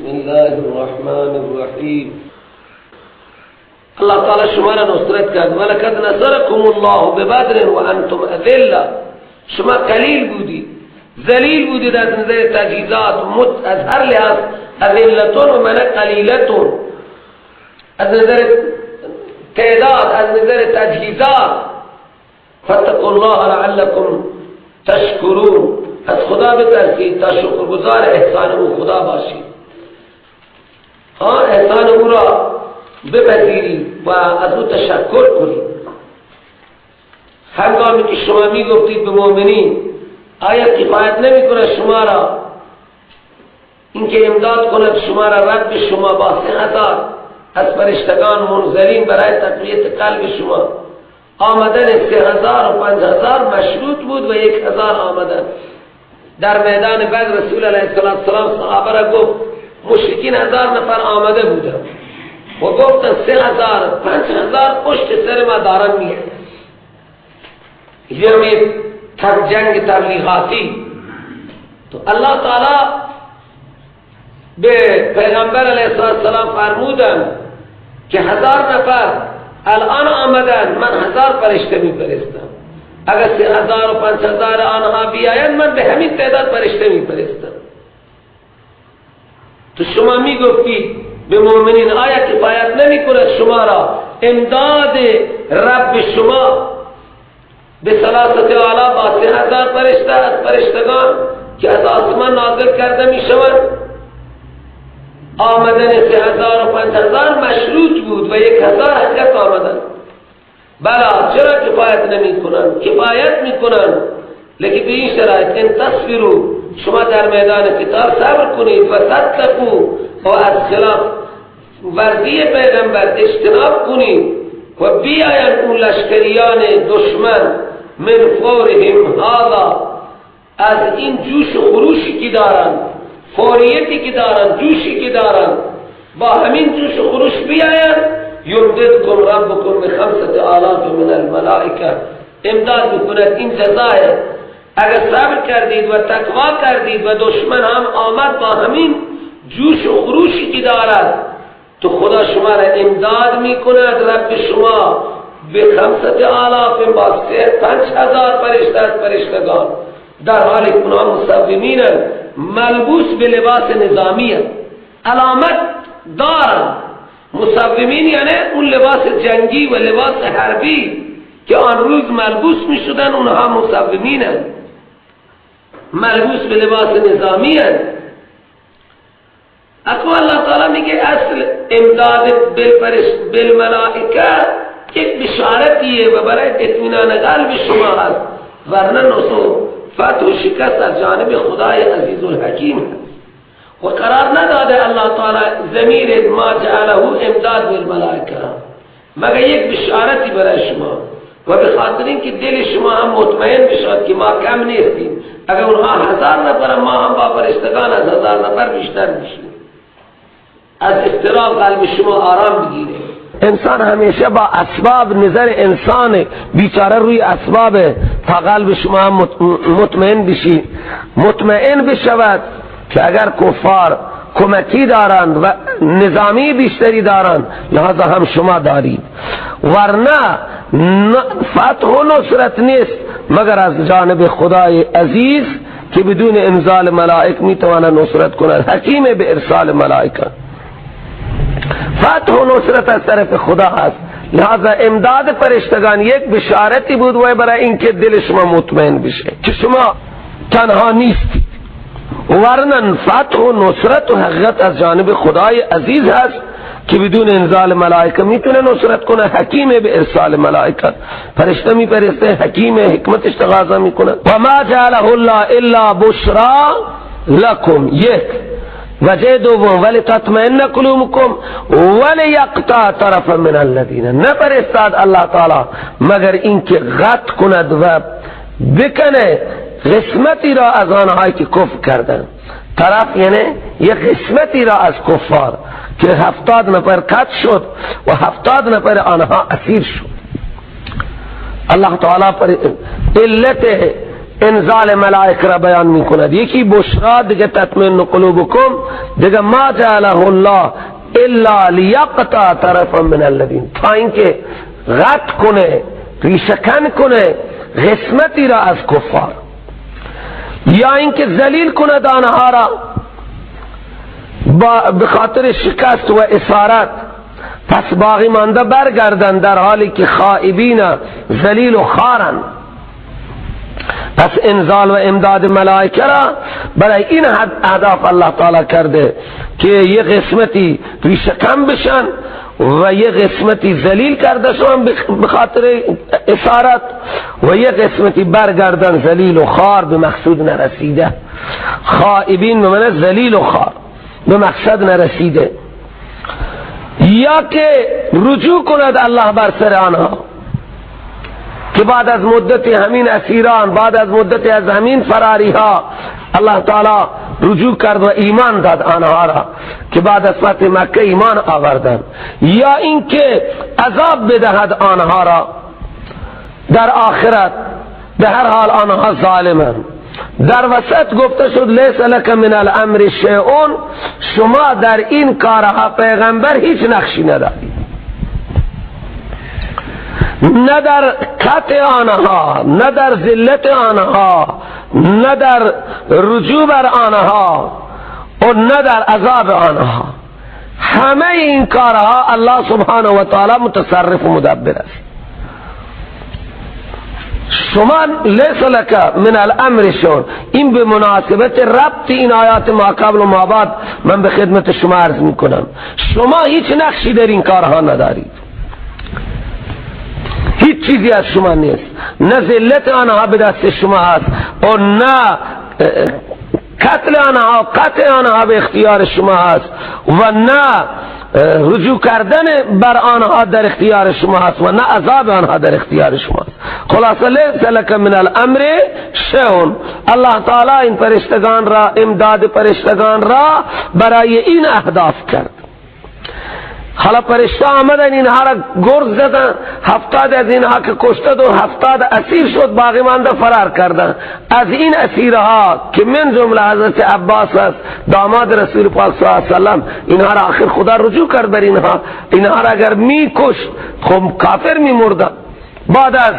بسم الله الرحمن الرحیم. الله تعالی شما را نصرت کرد. ولقد نصرکم الله ببدر و انتم اذلة. شما قلیل بودید، ذلیل بودید از نظر تجهیزات، از هر لحاظ اذلتون و من قلیلتون، از نظر تعداد، از نظر تجهیزات. فاتقوا الله لعلكم تشکرون. از خدا بترسید تا شکرگزار احسان او خدا باشید. احسان او را بپذیرید و از او تشکر کنید. هنگامی که شما می گفتید به مؤمنین آیا کفایت نمی کند شما را اینکه امداد کند شما را رب شما با 3000 از فرشتگان منزلین برای تقویت قلب شما. آمدن 3000 و 5000 مشروط بود و 1000 آمدن. در میدان بدر رسول علیه السلام صحابه را گفت مشرکین 1000 نفر آمده بودن و گفتن 3000 5000 پشت سر ما دارن میگه. یعنی جنگ تبلیغاتی. تو الله تعالی به پیغمبر علیه السلام فرمودن که 1000 نفر الان آمدن، من 1000 فرشته میفرستم. اگر 3000 و 5000 آنها بیاین من به همین تعداد فرشته میفرستم. تو شما میگفتید به مؤمنین آیا کفایت نمی کند شما را امداد رب شما به ثلاثت اعلی با 3000 فرشته از فرشتگان که از آسمان نازل کرده می شوند؟ آمدن 3000 و 5000 مشروط بود و 1000 حقیقت آمدن. بلا چرا کفایت نمی کنند؟ کفایت می کنند، لیکن به این شرایط ان تصبروا، شما در میدان قتال صبر کنید و تتقوا و از خلاف ورزی پیغمبر اجتناب کنید و بیاین اون لشکریان دشمن من فورهم هذا، از این جوش و خروشی که دارن، فوریتی که دارن، جوشی که دارن، با همین جوش و خروش بیاین. یمددکم ربکم ب5,000 من الملائکه، امداد بکند. این جزاه. اگر صبر کردید و تقوا کردید و دشمن هم آمد با همین جوش و خروشی که دارد، تو خدا شما را امداد می کند. رب شما ب5,000 با 5,000 فرشته از فرشتگان، در حالی که اونها مصومین ملبوس به لباس نظامی، علامت دارن. مصومین یعنی اون لباس جنگی و لباس حربی که آن روز ملبوس می شدن، اونها مصومین ملبوس به لباس نظامی هست. اصلا الله تعالی میگه اصل امداد بالملائکه یک بشارتیه و برای اطمینان قلب شما هست، ورنه نصر فتح و شکست از جانب خدای عزیز الحکیم هست. و قرار نداده الله تعالی ضمیر ما جعله امداد بالملائکه مگر یک بشارتی برای شما و به خاطر اینکه دل شما هم مطمئن بشود که ما کم نیستیم. اگر اونها 1000 نفر، ما هم با فرشتگان از 1000 نفر بیشتر میشیم. از اضطراب قلب شما آرام بگیره. انسان همیشه با اسباب، نظر انسان بیچاره روی اسباب، تا قلب شما هم مطمئن بشی، مطمئن بشود که اگر کفار کمکی دارند و نظامی بیشتری دارند، لحاظا هم شما دارید. ورنه فتح و نصرت نیست مگر از جانب خدای عزیز که بدون انزال ملائک میتواند نصرت کند. حکیم به ارسال ملائکه. فتح و نصرت از طرف خدا هست. لہذا امداد فرشتگان یک بشارتی بود و برای اینکه دل شما مطمئن بشه که شما تنها نیستید. ورنه فتح و نصرت و حقیقت از جانب خدای عزیز هست که بدون انزال ملائکه میتونه نصرت کنه. حکیم به ارسال ملائکه، فرشته میپرسته، حکیم حکمتش تقاضا میکنه. و ما جعله الله الا بشرا لکم، یک وجه دوم ولی تطمئن قلوبکم ولی یقطع طرف من الذین، نپرستاد الله تعالی مگر اینکه قطع کند و بکنه قسمتی را از آنهایی که کفر کردن. طرف یعنی یک قسمتی را از کفار که 70 نفر قتل شد و 70 نفر آنها اسیر شد. الله تعالی پر علت انزال ملائکه را بیان میکند. یکی بشرا، دیگه تطمئن قلوبکم، دیگه ما جعله الله الا لیقطع طرفا من الذین، تا اینکه قطع کنه، ریشه‌کن کنه قسمتی را از کفار، یا اینکه ذلیل کند آنها را به خاطر شکست و اسارت، پس باقی مانده برگردن در حالی که خائبین، ذلیل و خارن. پس انزال و امداد ملائکه را برای این اهداف الله تعالی کرده که یه قسمتی ریشه‌کن بشن و یه قسمتی ذلیل کرده شون به خاطر اسارت و یه قسمتی برگردن ذلیل و خار به مقصود نرسیده. خائبین بمعنی ذلیل و خار به مقصد نرسیده، یا که رجوع کند الله بر سر آنها که بعد از مدت همین اسیران، بعد از مدت از همین فراری ها الله تعالی رجوع کرد و ایمان داد آنها را که بعد از فتح مکه ایمان آوردن، یا اینکه عذاب بدهد آنها را در آخرت. به هر حال آنها ظالمن. در وسط گفته شد لیس لک من الامر شیء، شما در این کارها پیغمبر هیچ نقشی ندارید، نه در قطع آنها، نه در ذلت آنها، نه در رجوع بر آنها و نه در عذاب آنها. همه این کارها الله سبحانه و تعالی متصرف و مدبر است. شما لیس لک من الامر شون، این به مناسبت ربط این آیات ما قبل و ما بعد من به خدمت شما عرض میکنم. شما هیچ نقشی در این کارها ندارید، هیچ چیزی از شما نیست، نه ذلت آنها به دست شما است و نه قتل آنها، قطع آنها به اختیار شما است و نه رجوع کردن بر آنها در اختیار شما است و نه عذاب آنها در اختیار شما است. خلاصه لیس لک من الامر شیء، الله تعالی این فرشتگان را، امداد فرشتگان را برای این اهداف کرد. حالا فرشته آمدن اینها را گرز زدن، 70 از اینها که کشتد و 70 اسیر شد، باقی مانده فرار کردن. از این اسیرها که من جمله حضرت عباس است داماد رسول پاک صلی الله علیه وسلم، اینها را آخر خدا رجوع کرد بر اینها را اگر می کشت خب کافر می مردن. بعد از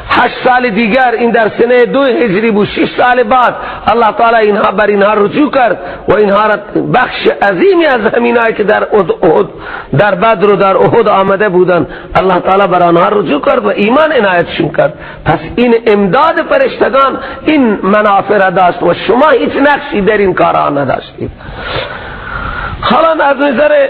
8 سال دیگر، این در سنه 2 هجری بود، 6 سال بعد الله تعالی اینها بر اینها رجوع کرد و اینها را بخش عظیمی از همینایی که در احد، در بدر و در احد آمده بودن، الله تعالی بر آنها رجوع کرد و ایمان عنایتشون کرد. پس این امداد فرشتگان این منافع را داشت و شما هیچ نقشی در این کارها نداشتید. حالا از نظر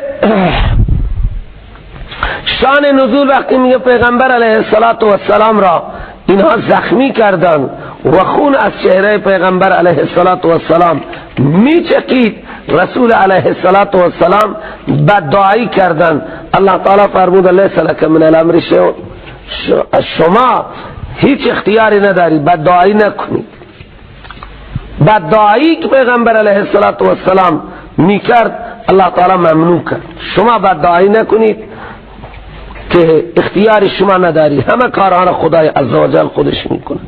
شان نزول وقتی میگه پیغمبر علیه السلام را اینها زخمی کردن و خون از چهره پیغمبر علیه السلام میچکید، رسول علیه السلام بددعایی کردن. الله تعالی فرمود لیس لک من الامر شیء، شما هیچ اختیاری ندارید، بددعایی نکنید. بددعایی که پیغمبر علیه السلام میکرد الله تعالی ممنوع کرد. شما بددعایی نکنید که اختیار شما نداری، همه کارها را خدای عزوجل خودش میکنه.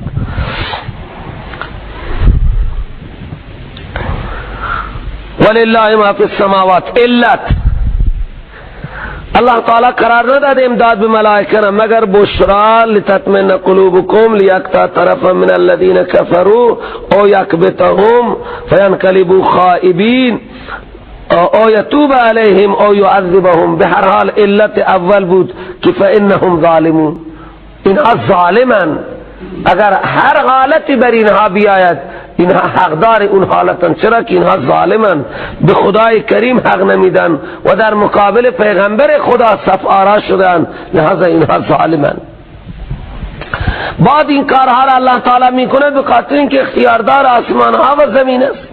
ولله ما فی السماوات، علت الله تعالی قرار نداد امداد به ملائکه مگر بشرا لتطمئن قلوبکم لیقطع طرفا من الذین کفروا او یکبتهم فینقلبوا خائبین او یتوب علیهم او یعذبهم. به هر حال علت اول بود که فانهم ظالمون، اینها ظالمن. اگر هر حالتی بر اینها بیاید اینها حقدار اون حالتن، چرا که اینها ظالمن، به خدای کریم حق نمیدن و در مقابل پیغمبر خدا صف آرا شدن، لہذا اینها ظالمن. بعد این کارها را الله تعالی میکنه به خاطر اینکه اختیاردار آسمان ها و زمین است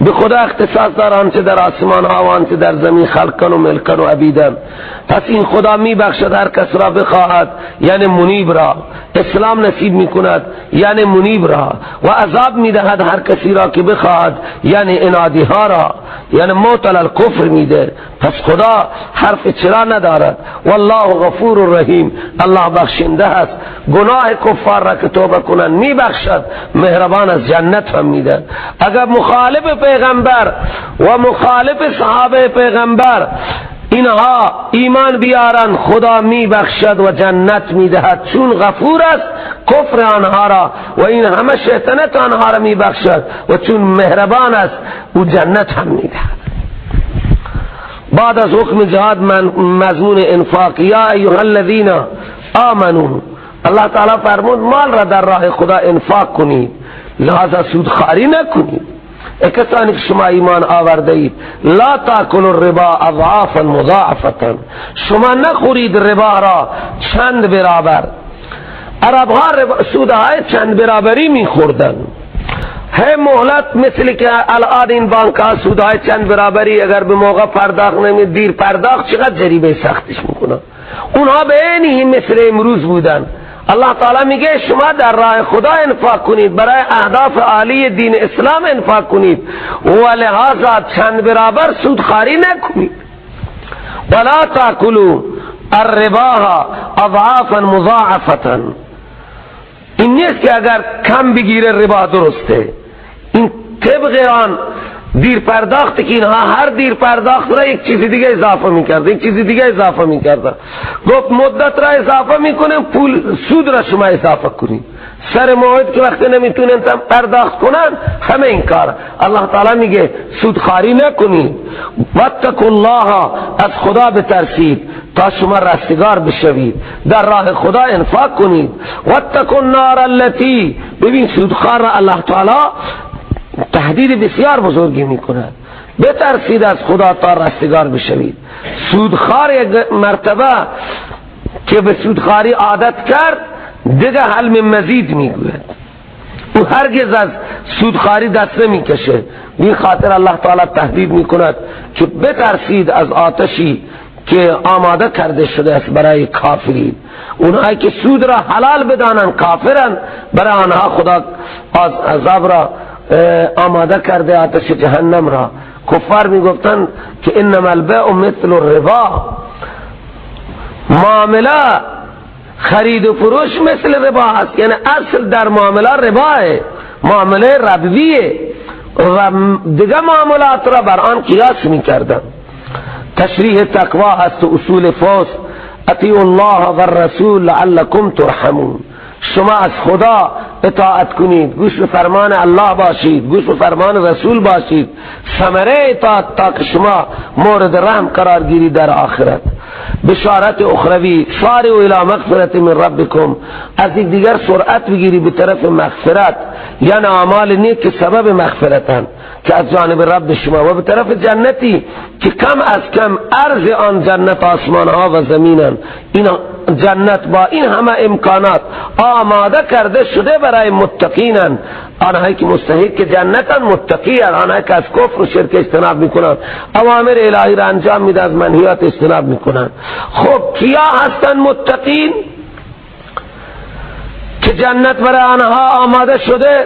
به خدا اختصاص دارن چه در آسمان ها و آنچه در زمین خلقن و ملکن و عبیدن. پس این خدا می بخشد هر کس را بخواهد، یعنی منیب را اسلام نصیب می کند، یعنی منیب را، و عذاب می دهد هر کسی را که بخواهد، یعنی انادی ها را، یعنی موت علی الکفر می ده. پس خدا حرف چرا ندارد. والله غفور رحیم، الله بخشنده است، گناه کفار را که توبه کنند می بخشد، مهربان از جنت هم می ده. اگر مخالف پیغمبر و مخالف صحابه پیغمبر اینها ایمان بیارن، خدا می بخشد و جنت می دهد، چون غفور است کفر آنها را و این همه شیطنت آنها را می بخشد، و چون مهربان است او جنت هم می دهد. بعد از حکم جهاد مضمون انفاق، یا ایها الذین آمنوا، الله تعالی فرمود مال را در راه خدا انفاق کنید، لحاظا سودخواری نکنید. کسانی که شما ایمان آورده اید، لا تاکلوا الربا اضعافا مضاعفه، شما نخورید ربا را چند برابر. عرب ها سودهای چند برابری میخوردن. ہے مهلت، مثل که الان این بانک ها سودهای چند برابری اگر به موقع پرداخت نمی، دیر پرداخت چقدر جریمه سختش میکنن. اونها به عینی مثل امروز بودن. الله تعالی میگه شما در راه خدا انفاق کنید، برای اهداف عالی دین اسلام انفاق کنید و لحاظا چند برابر سودخواری نکنید. ولا تاکلوا الربا اضعافا مضاعفه، این نیست که اگر کم بگیره ربا درسته. این طبق آن دیر پرداخت که اینها هر دیر پرداخت را یک چیز دیگه اضافه میکرده، یک چیز دیگه اضافه میکرده. گفت مدت را اضافه میکنه، پول سود را شما اضافه کنید. سر موعد که وقتی نمیتونن پرداخت کنن، همه این کار. الله تعالی میگه سودخواری نکنید. واتقوا الله، از خدا بترسید تا شما رستگار بشوید، در راه خدا انفاق کنید. واتقوا النار التي، ببین سودخوار را الله تعالی تهدید بسیار بزرگی میکند. بترسید از خدا تا رستگار بشوید. سودخوار یک مرتبه که به سودخواری عادت کرد، دیگه حلم مزید میگوید، او هرگز از سودخواری دست نمیکشه. این خاطر الله تعالی تهدید میکند که بترسید از آتشی که آماده کرده شده است برای کافرین. اونهایی که سود را حلال بدانن کافرن، برای آنها خدا عذاب را آماده کرده، آتش جهنم را. کفار میگفتن که انما البیع مثل الربا، معامله خرید و فروش مثل ربا است، یعنی اصل در معامله رباه، معامله ربویه و دیگه معاملات را بر آن قیاس میکردن. تشریح تقوا است و اصول فوز. اطیعوا الله و الرسول لعلکم ترحمون، شما از خدا اطاعت کنید، گوش به فرمان الله باشید، گوش به فرمان رسول باشید، ثمره اطاعت تا که شما مورد رحم قرار گیرید در آخرت. بشارت اخروی، سارعوا الی مغفرت من ربکم، از یک دیگر سرعت بگیری به طرف مغفرت، یعنی اعمال نیک که سبب مغفرتن که از جانب رب شما، و به طرف جنتی که کم از کم عرض آن جنت آسمان ها و زمینن. این جنت با این همه امکانات آماده کرده شده برای متقینن، آنهایی که مستحق جنتن، متقیان، آنهایی که از کفر و شرک اجتناب میکنن، اوامر الهی را انجام میده، از منهیات اجتناب میکنن. خب کیا هستن متقین که جنت برای آنها آماده شده؟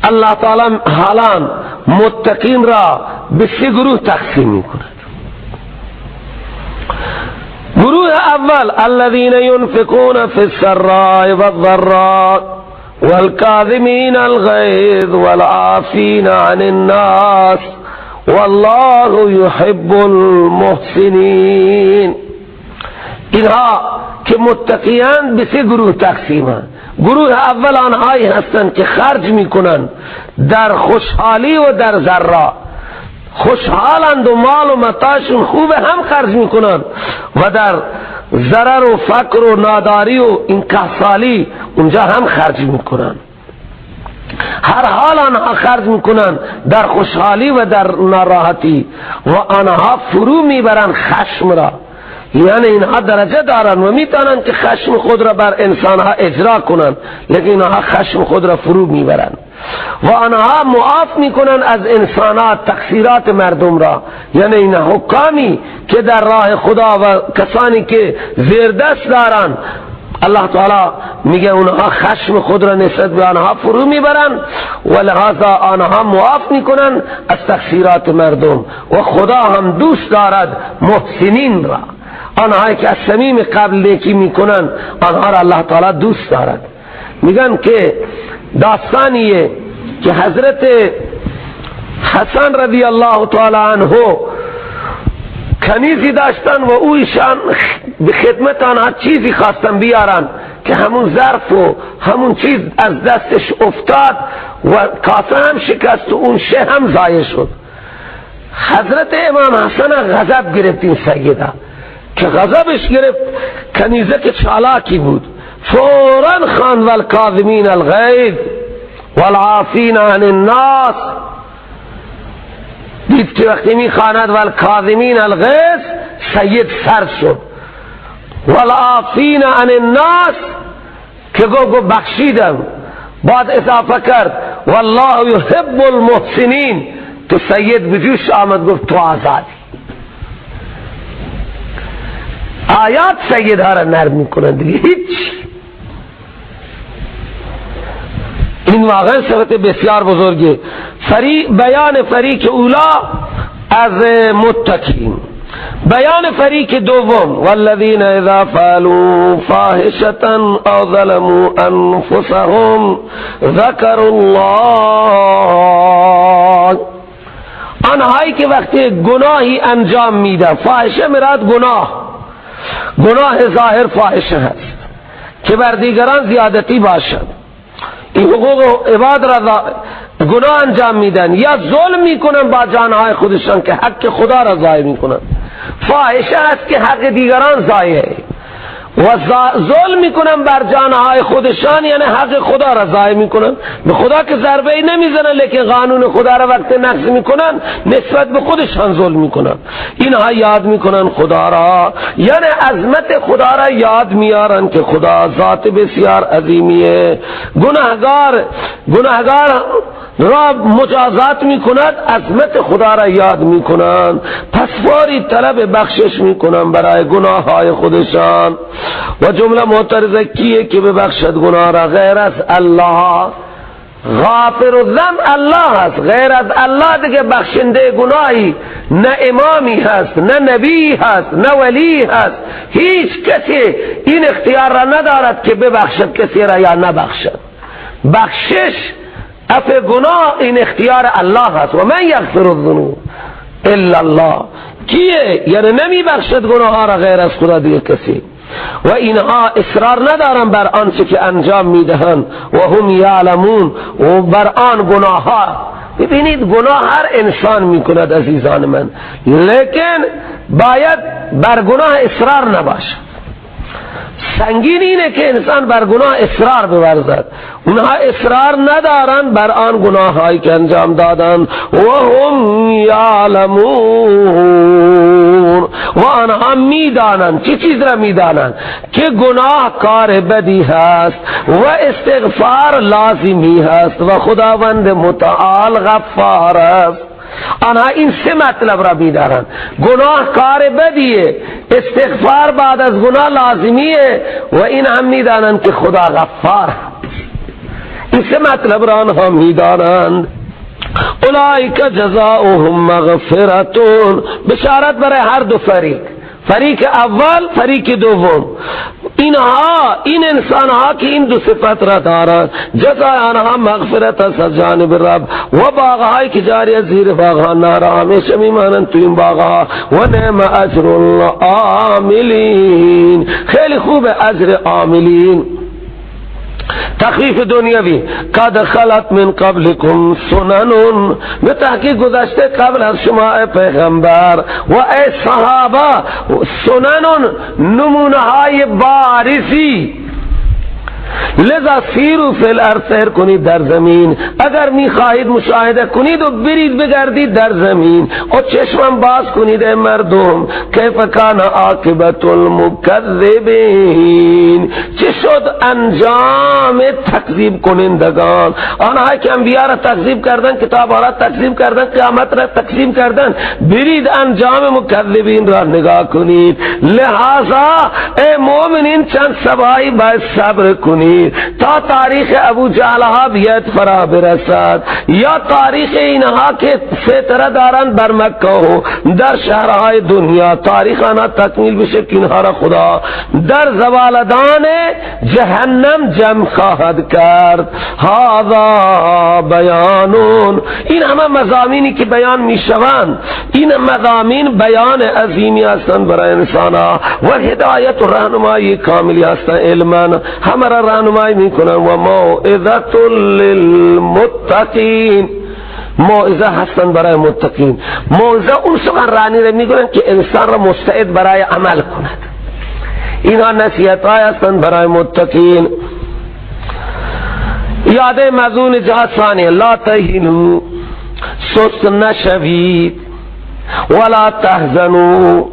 الله تعالی حالا متقین را به سه گروه تقسیم میکند. گروه اول الذين ينفقون في السراء والضراء والكاظمين الغيظ والعافين عن الناس والله يحب المحسنين. اینها که متقیان به سه گروه تقسیمند. گروه اول آنهایی هستند که خرج میکنند در خوشحالی و در ضرا، خوشحالند و مال و متاعشون خوبه هم خرج میکنند، و در ضرر و فقر و ناداری و انکساری اونجا هم خرج میکنند. هر حال آنها خرج میکنند در خوشحالی و در ناراحتی، و آنها فرو میبرند خشم را. یعنی اینها درجه دارن و میتونن که خشم خود را بر انسانها اجرا کنند، لیکن اینها خشم خود را فرو میبرند. و آنها معاف میکنن از انسانات تقصیرات مردم را. یعنی این حکامی که در راه خدا و کسانی که زیر دست دارن، الله تعالی میگه اونها خشم خود را نسبت به آنها فرو میبرن و لحاظا آنها معاف میکنن از تقصیرات مردم. و خدا هم دوست دارد محسنین را، آنهایی که از صمیم قبل نیکی میکنن آنها را الله تعالی دوست دارد. میگن که داستانیه که حضرت حسن رضی الله تعالی عنه کنیزی داشتن و اویشان به خدمت آنها چیزی خواستن بیارن که همون ظرف و همون چیز از دستش افتاد و کاسه هم شکست و اون شه هم ضایع شد. حضرت امام حسن غضب گرفت این سیده، که غضبش گرفت کنیزه که چالاکی بود، فوراً خواند والکاظمین الغیظ والعافین عن الناس. دید که وقتی میخواند والکاظمین الغیظ سید سرد شد، والعافین عن الناس که گو بخشیدم، بعد اضافه کرد والله یحب المحسنین. تو سید بجوش آمد گفت تو آزادی. آیات سید ها را نرم میکنند دیگه هیچ. این واقعا صفت بسیار بزرگه. بیان فریق اولا از متقین. بیان فریق دوم والذین اذا فعلوا فاحشة او ظلموا انفسهم ذکروا الله. آنهایی که وقتی گناهی انجام میدن، فاحشه مراد گناه ظاهر فاحشه هست که بر دیگران زیادتی باشد، این حقوق عباد را گناه انجام میدن یا ظلم میکنن با جانهای خودشان که حق خدا را ضایع میکنن. فاحشه است که حق دیگران ضایع و ظلم میکنن بر جانهای خودشان، یعنی حق خدا را ضایع میکنن. به خدا که ضربه نمیزنن لیکن قانون خدا را وقت نقض میکنن نسبت به خودشان ظلم میکنن. اینها یاد میکنن خدا را، یعنی عظمت خدا را یاد میارن که خدا ذات بسیار عظیمیه. گناهگار را مجازات میکند، عظمت خدا را یاد میکنن، پس فوری طلب بخشش میکنن برای گناه های خودشان. و جمله معترضه کیه که ببخشد گناه را؟ غیر از الله. غافر الذنب الله هست، غیر از الله دیگه بخشنده گناهی نه امامی هست، نه نبی هست، نه ولی هست. هیچ کسی این اختیار را ندارد که ببخشد کسی را یا نبخشد. بخشش عفو گناه این اختیار الله هست. و من یغفر الذنوب الا الله. کیه؟ یعنی نمی بخشد گناه ها را غیر از خدا دیگه کسی. و اینها اصرار ندارن بر آنچه که انجام میدهند و هم یعلمون، و بر آن گناه ها. ببینید گناه هر انسان میکند عزیزان من، لیکن باید بر گناه اصرار نباشد. سنگین اینه که انسان بر گناه اصرار بورزد. اونها اصرار ندارن بر آن گناه هایی که انجام دادن و هم یعلمون، و آنها میدانند. چه چیز را میدانند؟ که گناه کار بدی هست و استغفار لازمی هست و خداوند متعال غفار است. آنها این سه مطلب را بیدارن: گناه کار بدیه، استغفار بعد از گناه لازمیه و این هم میدانند که خدا غفار. این سه مطلب را آنها میدانند. اولئک جزاؤهم مغفرتون. بشارت برای هر دو فریق اول، فریق دوم. اینها، این انسانها که این دو صفت را دارند، جزای آنها مغفرت است از جانب رب و باغهایی که جاری از زیر باغها نهرها همیشه میمانند تو این باغها. و نعم اجر العاملین. خیلی خوب اجر عاملین. تخفیف دنیاوی: قد خلت من قبلكم سنن. به تحقیق گذشته قبل از شما ای پیغمبر و ای صحابه سنن، نمونه های بارزی لذا سیروا فی الارض، سیر کنید در زمین. اگر میخواهید مشاهده کنید و برید بگردید در زمین و چشمم باز کنید ای مردم، کیف کان عاقبت المکذبین، چه شد انجام تکذیب کنندگان، آنها که انبیاء را تکذیب کردن، کتاب را تکذیب کردن، قیامت را تکذیب کردن. برید انجام مکذبین را نگاه کنید. لہذا ای مومنین چند سبایی باید صبر کنید تا تاریخ ابو جهلها بیاد فرا برسد، یا تاریخ اینها که فتره دارند بر مکه و در شهرهای دنیا، تاریخ آنها تکمیل بشه که اینها را خدا در زوالدان جهنم جمع خواهد کرد. هذا بیانون، این همه مضامینی که بیان می شوند، این مضامین بیان عظیمی هستند برای انسان ها و هدایت و راهنمایی کاملی هستند. علما همه را راهنمایی می کنند. و موعظه للمتقین، موعظه هستند برای متقین. موعظه اون سخنرانی را میگویند که انسان را مستعد برای عمل کند. اینها نصیحت های هستند برای متقین. یاد مضمون جهاد ثانی، لا تهینوا، سست نشوید، ولا تحزنوا،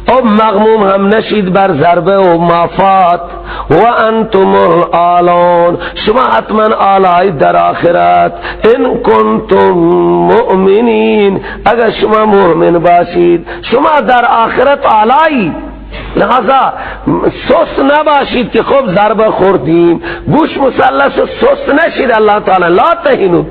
او مغموم هم نشید بر ضربه و مافات، و انتم الآلون، شما حتما آلایید در آخرت. ان کنتم مؤمنین، اگر شما مؤمن باشید شما در آخرت آلایید. لہذا سست نباشید که خب ضربه خوردیم، گوش مسلس و سست نشید. اللہ تعالی لا تهینوا،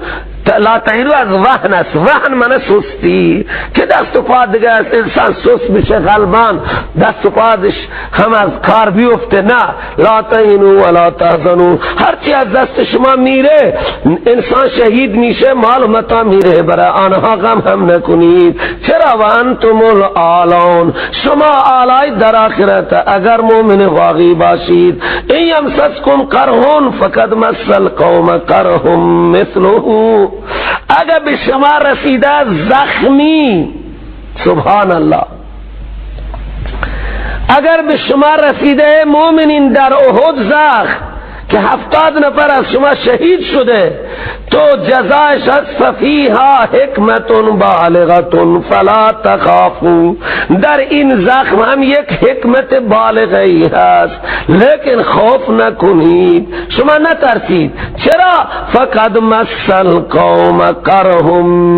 لا تهینوا از وهن است. وهن من سستی که دست و پا دیگه است، انسان سست بشه، غلبان دست و پادش هم از کار بیفته. نه، لا تهینوا ولا تحزنوا، هرچی از دست شما میره، انسان شهید میشه، مال و متاع میره، برای آنها غم هم نکنید. چرا؟ و انتم الآلون، شما آلاید در آخرت اگر مومن واقعی باشید. این یمسسکم قرحون فقد مس القوم قرح مثله، اگر به شما رسیده زخمی، سبحان الله، اگر به شما رسیده مومنین در احد زخم که 70 نفر از شما شهید شده، تو جزایش هست ففیها حکمت بالغت فلا تخافوا، در این زخم هم یک حکمت بالغی هست، لیکن خوف نکنید، شما نترسید. چرا؟ فقد مس القوم قرح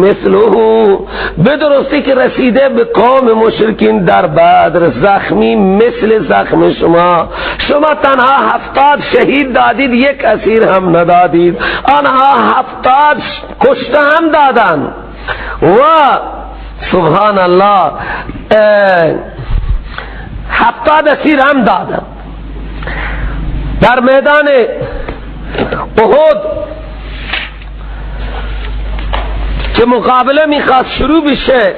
مثله، بدرستی که رسیده به قوم مشرکین در بدر زخمی مثل زخم شما. شما تنها 70 شهید دادید، یک اسیر هم ندادید، آنها 70 کشته هم دادن و سبحان الله 70 اسیر هم دادن. در میدان احد که مقابله میخواست شروع بشه،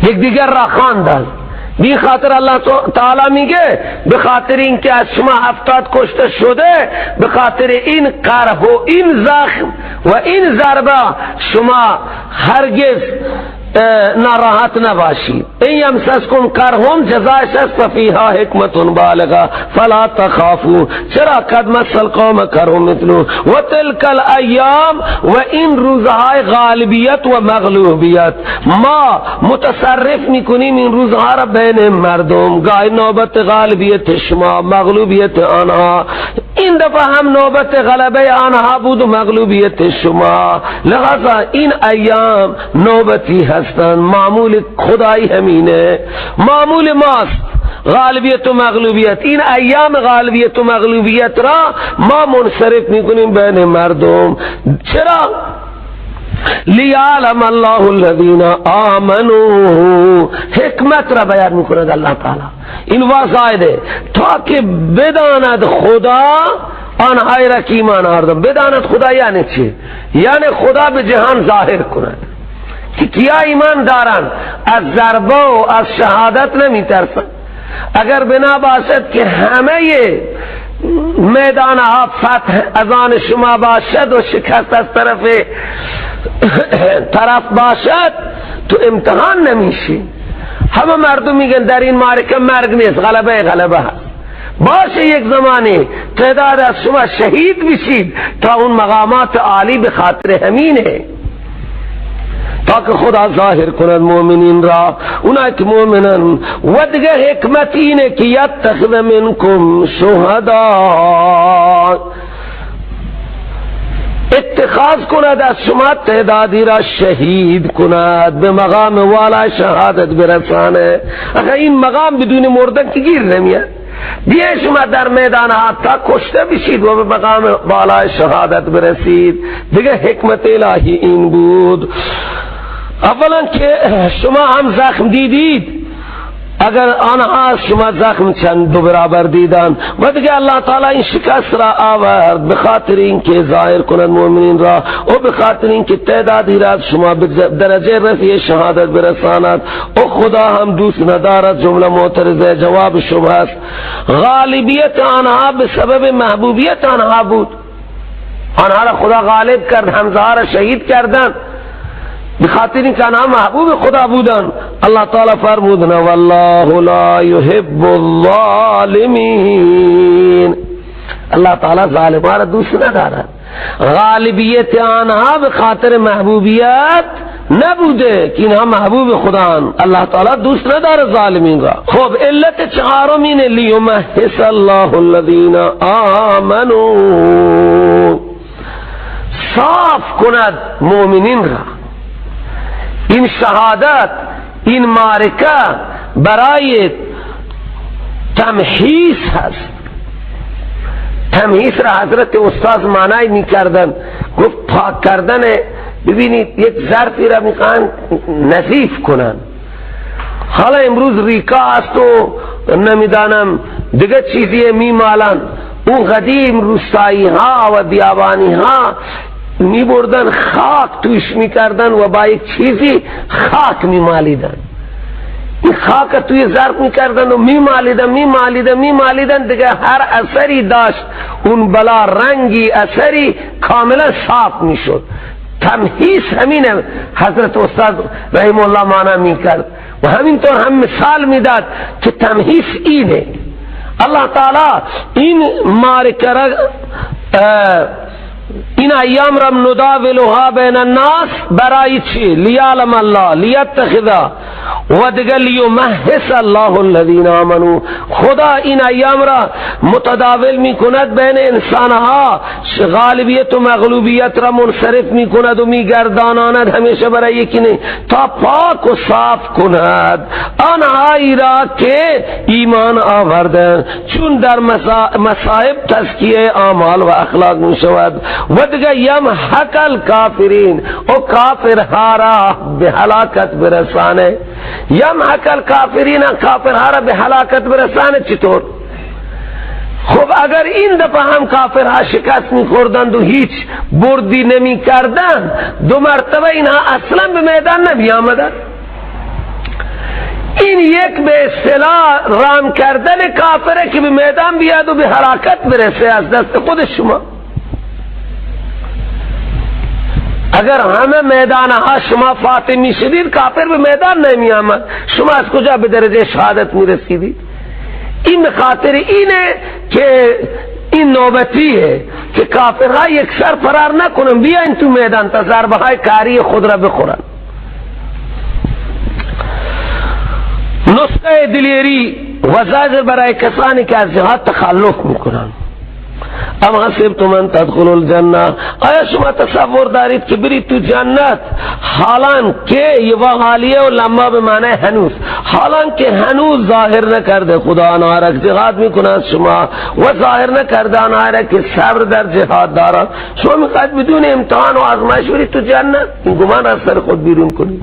یک دیگر را خواندن. بی خاطر الله تعالی میگه به خاطر این که از شما 70 کشته شده، به خاطر این قرح و این زخم و این ضربه شما هرگز ناراحت نباشید. این یمسسکم قرحون جزایش است فیها حکمت بالغه فلا تخافوا، چرا؟ قد مس القوم قرح مثله و تلک الایام، و این روزهای غالبیت و مغلوبیت ما متصرف میکنیم این روزها را بین مردم، گاهی نوبت غالبیت شما، مغلوبیت آنها، این دفعه هم نوبت غلبه آنها بود و مغلوبیت شما. لذا این ایام نوبتی هستند، معمول خدایی همینه، معمول ماست غالبیت و مغلوبیت. این ایام غالبیت و مغلوبیت را ما منصرف میکنیم بین مردم. چرا؟ لیعلم الله الذین آمنوا، حکمت را بیان میکند الله تعالی، این واضحه تا که بداند خدا آنهایی را که ایمان آوردند. بداند خدا یعنی چی؟ یعنی خدا به جهان ظاهر کند که کیا ایمان دارند، از ضربه و از شهادت نمی ترسند. اگر بنا باشد که همه میدان ها فتح از آن شما باشد و شکست از طرف باشد، تو امتحان نمیشی. همه مردم میگن در این معرکه مرگ نیست، غلبه هست. باشه یک زمانی تعداد از شما شهید بشید تا اون مقامات عالی به خاطر همینه، تا که خدا ظاهر کند مؤمنین را، اونایی که مؤمنن. و دیگه حکمت اینه که یتخذ منکم شهدا، اتخاذ کند از شما تعدادی را شهید کند، به مقام والا شهادت برسانه. اگر این مقام بدون مردن که گیر نمیاد، بیه شما در میدان حتی کشته بشید و به مقام والا شهادت برسید. دیگه حکمت الهی این بود. اولا که شما هم زخم دیدید، اگر آنها شما زخم چند دو برابر دیدن، و دیگه الله تعالی این شکست را آورد به خاطر اینکه ظاهر کنند مؤمنین را و به خاطر اینکه تعدادی را شما به درجه رفیع شهادت برساند. و خدا هم دوست ندارد جمله معترضه، جواب شبه است. غالبیت آنها به سبب محبوبیت آنها بود، آنها را خدا غالب کرد، حمزه ها را شهید کردند به خاطر اینکه آنها محبوب خدا بودن. الله تعالی فرمودن والله لا يحب الظالمین، الله تعالی ظالمان را دوست ندارد. غالبیت آنها به خاطر محبوبیت نبوده که اینها محبوب خدان، الله تعالی دوست نداره ظالمین را. خب علت چهارم اینه لیمحص الله الذین آمنوا، صاف کند مؤمنین را. این شهادت، این معرکه برای تمحیص هست. تمحیص را حضرت استاد معنی می کردن، گفت پاک کردن. ببینید یک ظرفی را میخوان نظیف کنن، حالا امروز ریکا است و نمیدانم دیگه چیزی میمالن. اون قدیم روستایی ها و بیابانی ها می بردن خاک توش می کردن و با یک چیزی خاک می مالیدن. این خاک توی ظرف می کردن و می مالیدن دیگه هر اثری داشت اون بلا رنگی اثری کاملا صاف می شد. تمحیص همینه حضرت استاد رحم الله معنا می کرد و همینطور هم مثال می داد که تمحیص اینه. الله تعالی این معرکه را این ایام را نداولها بین الناس برای چی؟ لیعلم الله، لیتخذ و دیگر لیمحص الله الذین آمنوا. خدا این ایام را متداول می کند بین انسانها، غالبیت و مغلوبیت را منصرف می کند و می گرداناند همیشه برای یکی نه، تا پاک و صاف کند آنهایی را که ایمان آوردن، چون در مصائب تزکیه اعمال و اخلاق می شود. و دیگه یمحق الکافرین، و کافرها را به هلاکت برسانه. یمحق الکافرین، کافرها را به هلاکت برسانه. چطور؟ خب اگر این دفعه هم کافرها شکست می‌خوردند و هیچ بردی نمی‌کردند، دو مرتبه اینها اصلا به میدان نمی آمدند. این یک به اصطلاح رام کردن کافره که به میدان بیاد و به هلاکت برسه از دست خود شما. اگر همه میدان ها شما فاتح می شدید، کافر به میدان نمی آمد، شما از کجا به درجه شهادت می رسیدید؟ این خاطر اینه که این نوبتیه که کافرها یک سر فرار نکنن، بیاین تو میدان تا ضربه های کاری خود را بخورن. نسخه دلیری و زجر برای کسانی که از جهاد تخلف میکنن. ام حسبتم ان تدخلوا الجنه، آیا شما تصور دارید که برید تو جنت حالان که یہ حالیه و لما به معنی هنوز، حالان که هنوز ظاهر نکرده خدا آنها را جهاد میکنند شما و ظاهر نکرده آنها را که صبر در جهاد دارند، شما میخواید بدون امتحان و آزمایش برید تو جنت؟ این گمان را سر خود بیرون کنید،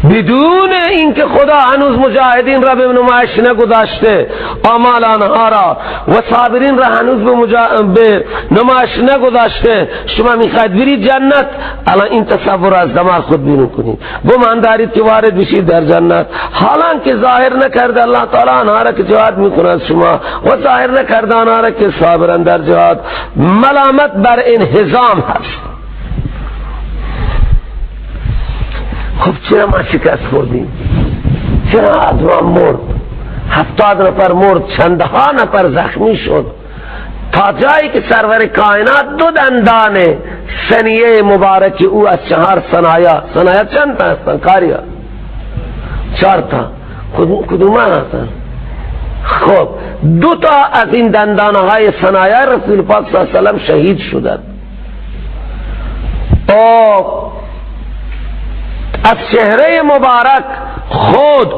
بدون اینکه خدا هنوز مجاهدین را به نمایش نگذاشته، اعمال آنها را و صابرین را هنوز به نمایش نگذاشته، شما میخواید برید جنت؟ الان این تصور از دماغ خود بیرون کنید. گمان دارید که وارد بشید در جنت حالان که ظاهر نکرده الله تعالی آنها را که جهاد میکند شما و ظاهر نکرده آنها را که صابرن در جهاد. ملامت بر انهزام هست. خب چرا ما شکست خوردیم؟ چرا از ما مرد؟ 70 نفر مرد، چندها نفر زخمی شد، تا جایی که سرور کائنات 2 دندان ثنیه مبارک او از 4 ثنایا چند تا هستن کاریا؟ 4 تا. کدوم هستن؟ خب 2 تا از این دندانهای ثنایای رسول پاک صلی الله علیه وسلم شهید شدند. از چهره مبارک خود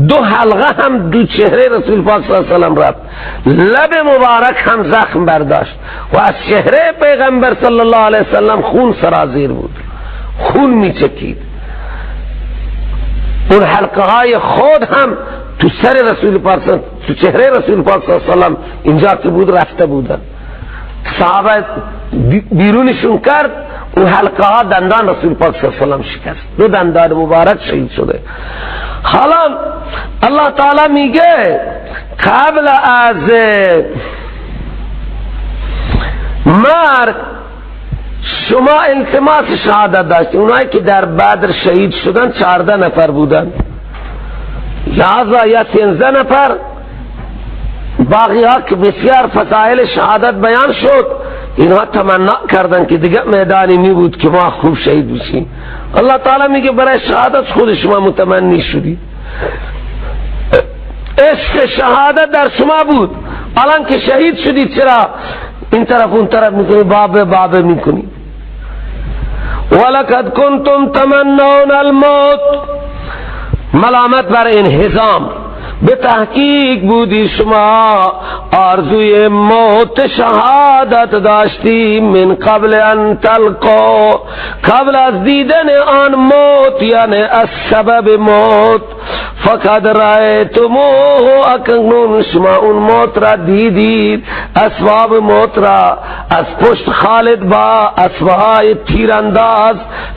2 حلقه هم دو چهره رسول پاک صلی الله علیه وسلم رفت، لب مبارک هم زخم برداشت و از چهره پیغمبر صلی الله علیه وسلم خون سرازیر بود، خون می چکید. اون حلقه های خود هم تو سر رسول پاک، تو چهره رسول پاک صلی الله علیه وسلم اینجا که بود رفته بودن. صحابه بیرونشون کرد، اون حلقه ها دندان رسول پاک صلی الله علیه وسلم شکست، 2 دندان مبارک شهید شده. حالا الله تعالی میگه قبل از مرگ شما التماس شهادت داشتید. اونایی که در بدر شهید شدن 14 نفر بودن، لحظه یا 13 نفر، باقی ها که بسیار فضائل شهادت بیان شد، اینها تمنا کردن که دیگه میدانی می بود که ما خوب شهید بشیم. الله تعالی میگه برای شهادت خود شما متمنی شدید، عشق شهادت در شما بود. الان که شهید شدید چرا این طرف اون طرف میکنی، بابه میکنی؟ ولقد کنتم تمنون الموت، ملامت بر انهزام. به تحقیق بودی شما آرزوی موت شهادت داشتی، من قبل ان تلقوا، قبل از دیدن آن موت، یعنی از سبب موت. فقد رأیتموه، اکنون شما اون موت را دیدید، اسباب موت را از پشت خالد با اسبهای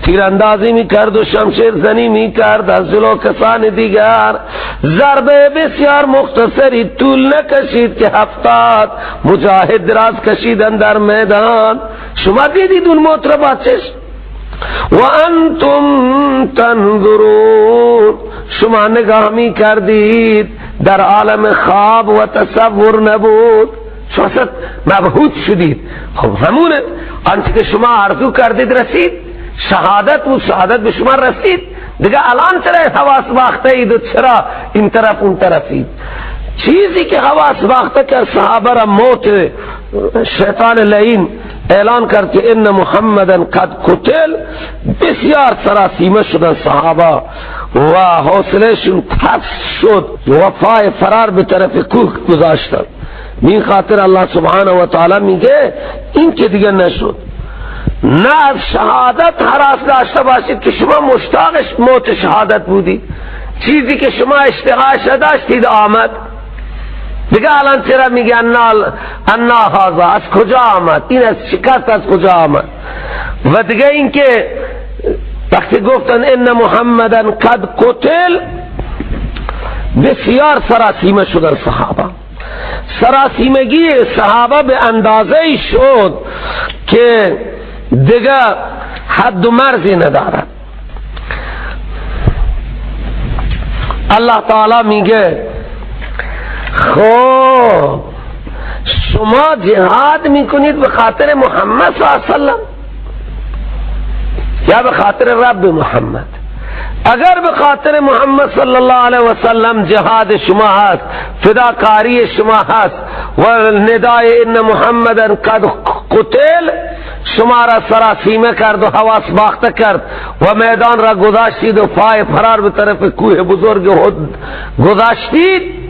تیراندازی میکرد و شمشیر زنی میکرد از جلو کسان دیگر. ضربه بسیار مختصری طول نکشید که 70 مجاهد دراز کشیدن در میدان. شما دیدید اون موت را با چشم. و انتم تنظرون، شما نگاه می کردید، در عالم خواب و تصور نبود، شما مبهوت شدید. خب همونه آنچه که شما آرزو کردید رسید، شهادت بود، شهادت به شما رسید دیگه. الان چرا حواس باخته اید و چرا این طرف اون طرفید؟ چیزی که حواس باخته کرد صحابه را موت، شیطان لعین اعلان کرد که ان محمدن قد قتل، بسیار سراسیمه شدن صحابه و حوصلهشون پس شد و پای فرار به طرف کوه گذاشتن. این خاطر الله سبحانه و تعالی میگه این که دیگه نشد. نه از شهادت حراس داشته باشید که شما مشتاق موت شهادت بودید، چیزی که شما اشتهاش داشتید آمد دیگه. الان چرا میگه انا هذا، از کجا آمد این، از شکست از کجا آمد؟ و دیگه این که وقتی گفتن ان محمدن قد قتل، بسیار سراسیمه شدن صحابه. سراسیمگی صحابه به اندازه شد که دیگه حد و مرزی ندارد. الله تعالی میگه خب شما جهاد میکنید به خاطر محمد صلی الله علیه وسلم یا به خاطر رب محمد؟ اگر به خاطر محمد صلی الله علیه وسلم جهاد شما هست، فداکاری شما هست و ندای ان محمدن قد قتل شما را سراسیمه کرد و حواس باخته کرد و میدان را گذاشتید و پای فرار به طرف کوه بزرگ احد گذاشتید،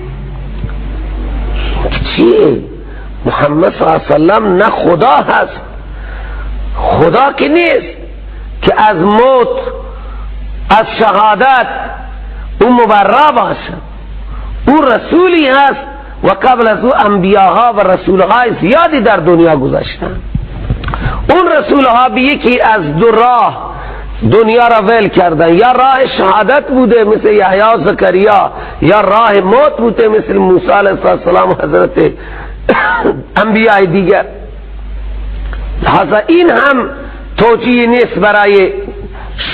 چیه؟ محمد صلی الله علیه وسلم نه خدا هست، خدا که نیست که از موت از شهادت او مبرا باشد. او رسولی هست و قبل از او انبیاها و رسولهای زیادی در دنیا گذشتن. اون رسولها به یکی از 2 راه دنیا را ویل کردن، یا راه شهادت بوده مثل یحیی و زکریا، یا راه موت بوده مثل موسی علیه السلام و حضرت انبیاء دیگر. لذا این هم توجیه نیست برای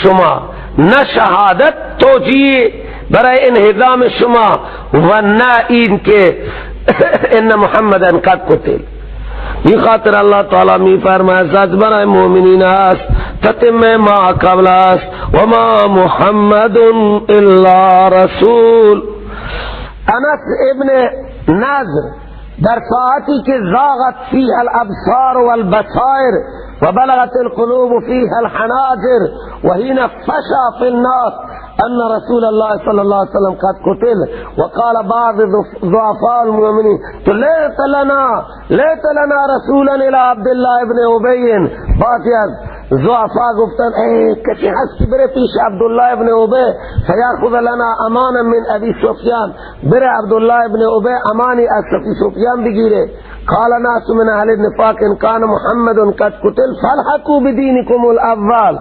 شما، نه شهادت توجیه برای انهزام شما و نه این که ان محمدن قد قتل. این خاطر الله تعالی می فرماید از برای مؤمنین است تتم ما قبل است و ما محمد الا رسول. انس ابن نضر در ساعتی که زاغت فیها الابصار والبصائر و بلغت القلوب فیها الحناجر و حين فشى في الناس ان رسول الله صلی الله علیه وسلم قد قتل وقال بعض ضعفاء المؤمنین لیت لنا رسولا الى عبد الله ابن ابی. بعضی از ضعفاء گفتن کسی هست که بره پیش عبدالله ابن ابی فیاخذ لنا امانا من ابی سفیان، بره عبدالله ابن ابی امانی از ابی سفیان بگیره. قال ناس من اهل النفاق ان كان محمد قد قتل فالحقوا بدينكم الاول،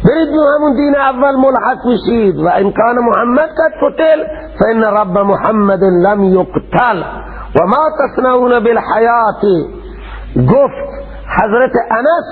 برید به همون دین اول ملحق بشید. و ان کان محمد قد قتل فان رب محمد لم يقتل و ما تصنعون بالحیات. گفت حضرت انس،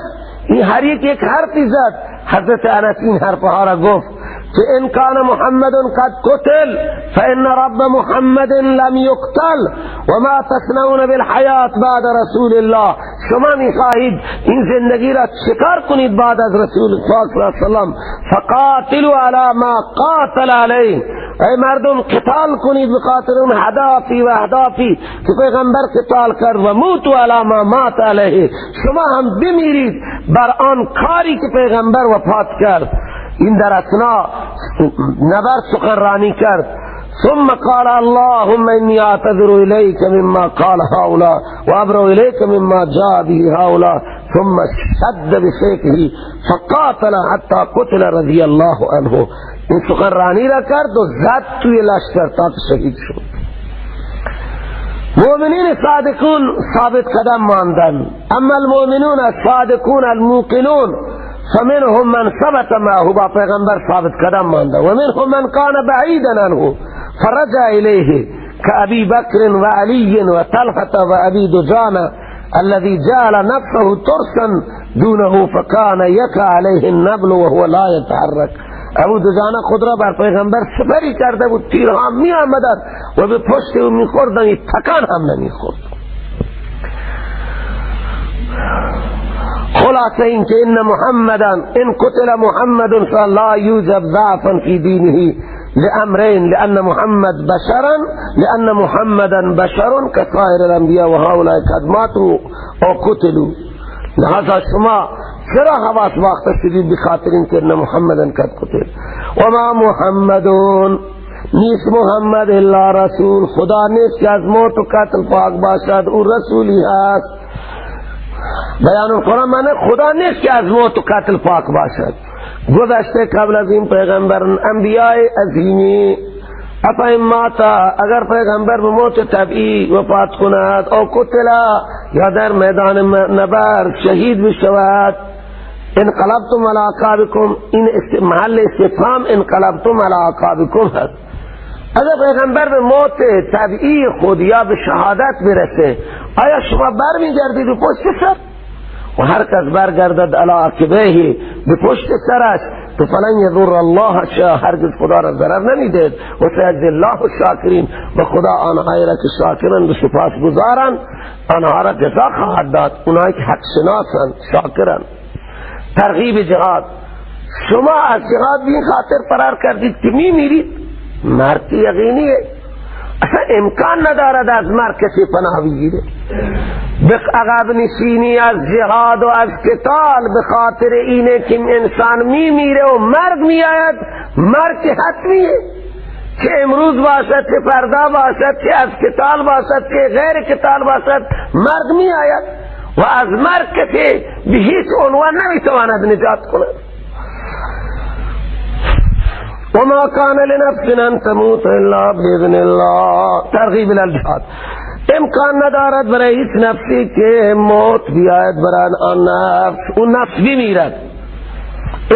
این هر یک حرفی زد. حضرت انس این حرفها را گفت که ان کان محمد قد قتل فان رب محمد لم يقتل و ما تصنعون بالحیات بعد رسول الله. شما میخواهید این زندگی را چکار کنید بعد از رسول پاک صلی الله علیه وسلم؟ فقاتلوا علی ما قاتل علیه، ای مردم قتال کنید بخاطر اون هدافی و اهدافی که پیغمبر قتال کرد و موتوا علی ما مات علیه، شما هم بمیرید بر آن کاری که پیغمبر وفات کرد. این در اثناء نبرد سخنرانی کرد. ثم قال اللهم اني اعتذر اليك مما قال هؤلاء وابرأ اليك مما جاء به هؤلاء ثم شد بسيفه فقاتل حتى قتل رضی الله عنه. این سخنرانی را کرد و زد توی لشکر تا شهید شد. مؤمنین صادقون ثابت قدم ماندن. اما المؤمنون الصادقون الموقنون فمنهم من ثبت معه، با پیغمبر ثابت قدم مانده، و منهم من كان بعيدا عنه فرجع الیه كأبي بكر و علی و طلحة و ابی دجانه الذي جعل نفسه ترسا دونه فكان يقع عليه النبل وهو لا يتحرك. ابو دجانه خود را بر پیغمبر سپری کرده بود، تیرها می آمدند و به پشت او می خوردن، تکان هم نمی خورد. خلاصه این که ان محمدا ان قتل محمد فلا یوجب ضعفا فی دینه لامرین، لان محمد بشرا، لان محمدا بشر كسائر الانبیاء و هؤلاء قد ماتوا او قتلوا. لہذا شما چرا حواس باخته شدید بخاطر اینکه ان محمدا قد قتل؟ و ما محمدون، نیست محمد الا رسول، خدا نیست که از موت و قتل پاک باشد، او رسولی هست. بیان القرآن معنی خدا نیست که از موت و قتل پاک باشد. گذشته قبل از این پیغمبران انبیاء عظیمی افا ماتا، اگر پیغمبر به موت طبیعی وفات کند او قتلا یا در میدان نبرد شهید بشود انقلبتم علی عقابکم، این محل استفهام انقلبتم علی عقابکم هست. اگر پیغمبر به موت طبیعی خود یا به شهادت برسه آیا شما برمیگردید به پشت سر؟ و هر کس برگردد علی عقبیه به پشت سرش تو فلن یضر الله شیئا، هرگز خدا را ضرر نمیدید. و سیجزی الله الشاکرین، و خدا آنهایی را که شاکرن و سپاس گزارن آنها را جزا خواهد داد. اونهایی که حق شناسن شاکرن. ترغیب جهاد، شما از جهاد به این خاطر فرار کردید که میمیرید، مرگ یقینیه، اصلا امکان ندارد از مرگ کسی پناه بگیره. به عقب نشینی از جهاد و از قتال به خاطر اینه که انسان میمیره و مرگ میآید. مرگ حتمیه، که امروز باشد که فردا باشد، که از قتال باشد که غیر قتال باشد، مرگ میآید و از مرگ کسی به هیچ عنوان نمیتواند نجات کند. وما كان لنفس ان تموت الا باذن الله. ترغیب الالجهاد، امکان ندارد برای هیچ نفسی که موت بیاید برای آن نفس، اون نفس بمیرد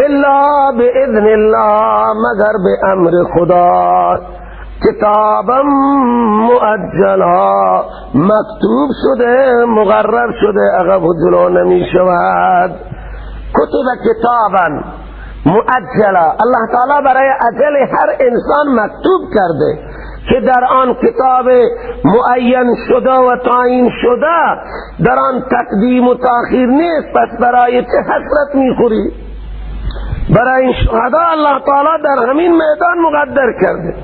الا باذن الله، مگر به امر خدا. کتابا مؤجلا، مکتوب شده مقرر شده، عقب و جلو نمی شود. کتب کتابا مؤجلا، الله تعالی برای اجل هر انسان مکتوب کرده که در آن کتاب معین شده و تعیین شده در آن تقدیم و تأخیر نیست، پس برای چه حسرت میخوری؟ برای این شهدا الله تعالی در همین میدان مقدر کرده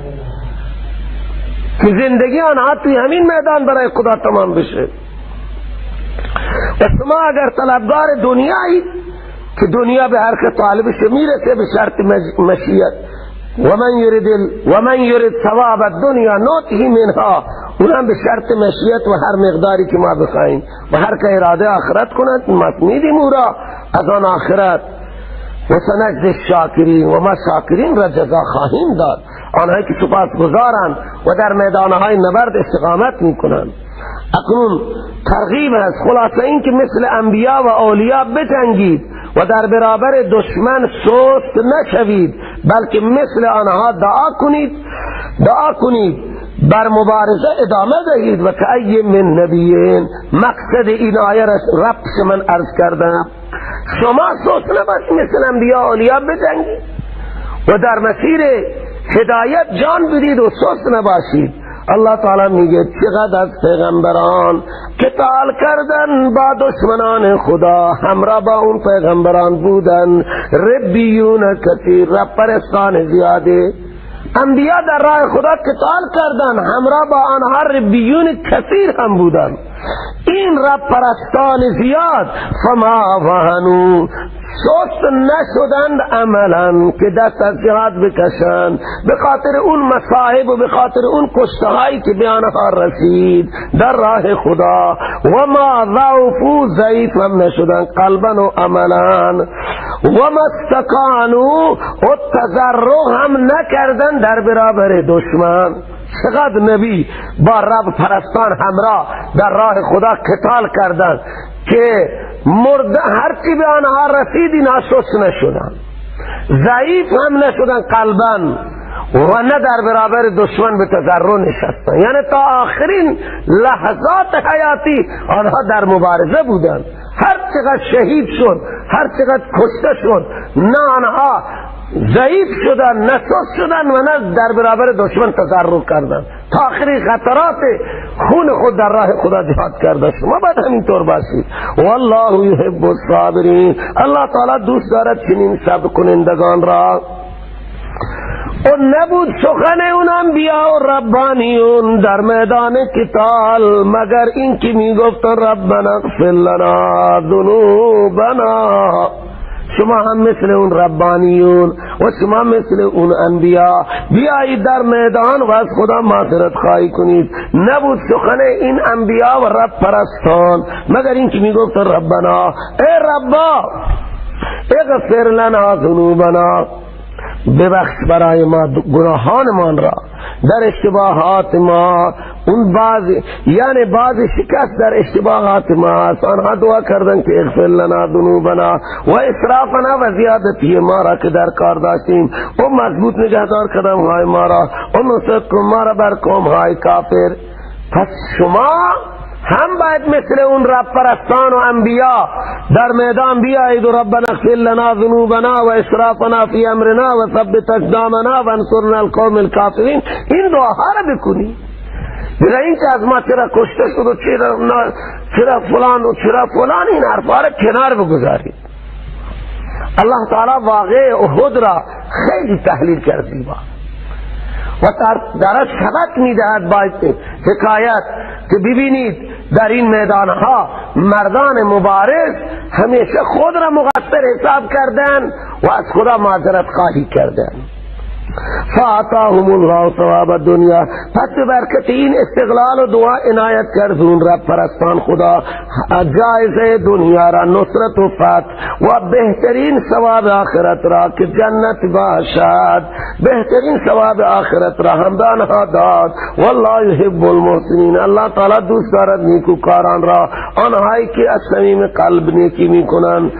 که زندگی آنها توی همین میدان برای خدا تمام بشه. و شما اگر طلبگار دنیایی که دنیا به هر که طالبش میرسه به شرط مشیت، و من یرید ثواب الدنیا نؤته منها، اونم به شرط مشیت و هر مقداری که ما بخواهیم، و هر که اراده آخرت کند ما میدیم او را از آن آخرت. و سنجزی الشاکرین، و ما شاکرین را جزا خواهیم داد، آنهایی که سپاس گزارند و در میدانهای نبرد استقامت میکنند. اکنون ترغیب است، خلاصه این که مثل انبیا و اولیاء بجنگید و در برابر دشمن سست نشوید، بلکه مثل آنها دعا کنید بر مبارزه ادامه دهید. و که ای من نبیین، مقصد این آیه ربطش من عرض کردم، شما سست نباشید، مثل انبیا و اولیاء بجنگید و در مسیر هدایت جان بدید و سست نباشید. الله تعالی میگه چقدر از پیغمبران قتال کردن با دشمنان خدا، همراه با اون پیغمبران بودن ربیون کثیر، رب پرستان زیاده. انبیا در راه خدا قتال کردن، همراه با آنها ربیون کثیر هم بودن. این رب پرستان زیاد فما وهنوا، سست نشدند عملا که دست از جهاد بکشند به خاطر اون مصائب و به خاطر اون کشتهایی که به آنها رسید در راه خدا. و ما ضعفوا، ضعیف هم نشدند قلبا و عملا. و ما استکانوا، و تضرع هم نکردند در برابر دشمن. چقدر نبی با رب پرستان همراه در راه خدا قتال کردند که هرچی به آنها رسید اینها سست نشدن، ضعیف هم نشدن قلبا، و نه در برابر دشمن به تضرع نشستن، یعنی تا آخرین لحظات حیاتی آنها در مبارزه بودن. هر چقدر شهید شد، هر چقدر کشته شد، نه آنها ضعیف شدن، نه سست شدن و نه در برابر دشمن تضرع کردن، تا آخری خطرات خون خود در راه خدا جهاد کرده. شما باید همینطور باشید. والله یحب الصابرین، الله تعالی دوست دارد چنین صبر کنندگان را. و نبود سخن اون انبیاء و ربانیون در میدان قتال مگر این که میگفتن ربنا اغفر لنا ذنوبنا. شما هم مثل اون ربانیون و شما مثل اون انبیاء بیایید در میدان و از خدا معذرت خواهی کنید. نبود سخن این انبیاء و رب پرستان مگر این که میگفتن ربنا، ای ربا اغفر لنا ذنوبنا، ببخش برای ما گناهانمان را، در اشتباهات ما اون یعنی بعض شکست در اشتباهات ما است. آنها دعا کردن که اغفر لنا ذنوبنا و اسرافنا و زیادتی ما را که در کار داشتیم، و مضبوط نگهدار قدم های ما را، و نصرت کن ما را بر قوم های کافر. پس شما هم باید مثل اون رب پرستان و انبیاء در میدان بیایید و ربنا اغفر لنا ذنوبنا و اسرافنا فی امرنا و ثبت اقدامنا و انصرنا القوم الکافرین. این دعاها را بکنید، بلا این که از ما چرا کشته شد و چرا فلان و چرا فلان، این حرفا را کنار بگذارید. الله تعالی واقع احد را خیلی تحلیل کرد زیبا و درش سبق میدهد با حکایت که ببینید در این میدانها مردان مبارز همیشه خود را مقصر حساب کردن و از خدا معذرت خواهی کردن. فآتاهم الله ثواب الدنیا، پس برکت این استقلال و دعا عنایت کرد اون رب پرستان خدا جایزه دنیا را، نصرت و فتح و بهترین ثواب آخرت را که جنت باشد، بهترین ثواب آخرت را هم به آنها داد. والله یحب المحسنین، الله تعالی دوست دارد نیکوکاران را، آنهایی که از صمیم قلب نیکی میکنند.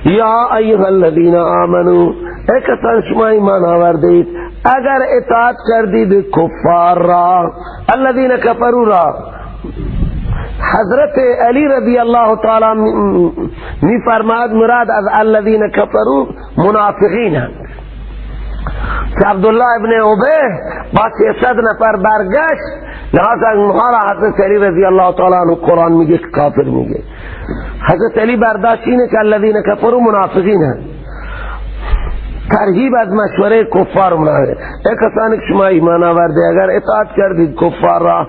یا ایها الذین آمنو، ای کسان شما ایمان آورده اید، اگر اطاعت کردید کفار را، الذین کفروا را، حضرت علی رضی اللہ تعالی می فرماد مراد از الذین کفروا منافقین هم، که عبدالله ابن عبی با 600 نفر برگشت. لحاظ از اونها را حضرت علی رضی الله تعالی عنه قرآن میگه که کافر میگه. حضرت علی برداشت اینه که الذین کفروا منافقین هست، ترهیب از مشوره کفار منافق. ای کسانی که شما ایمان آورده اگر اطاعت کردید کفار را،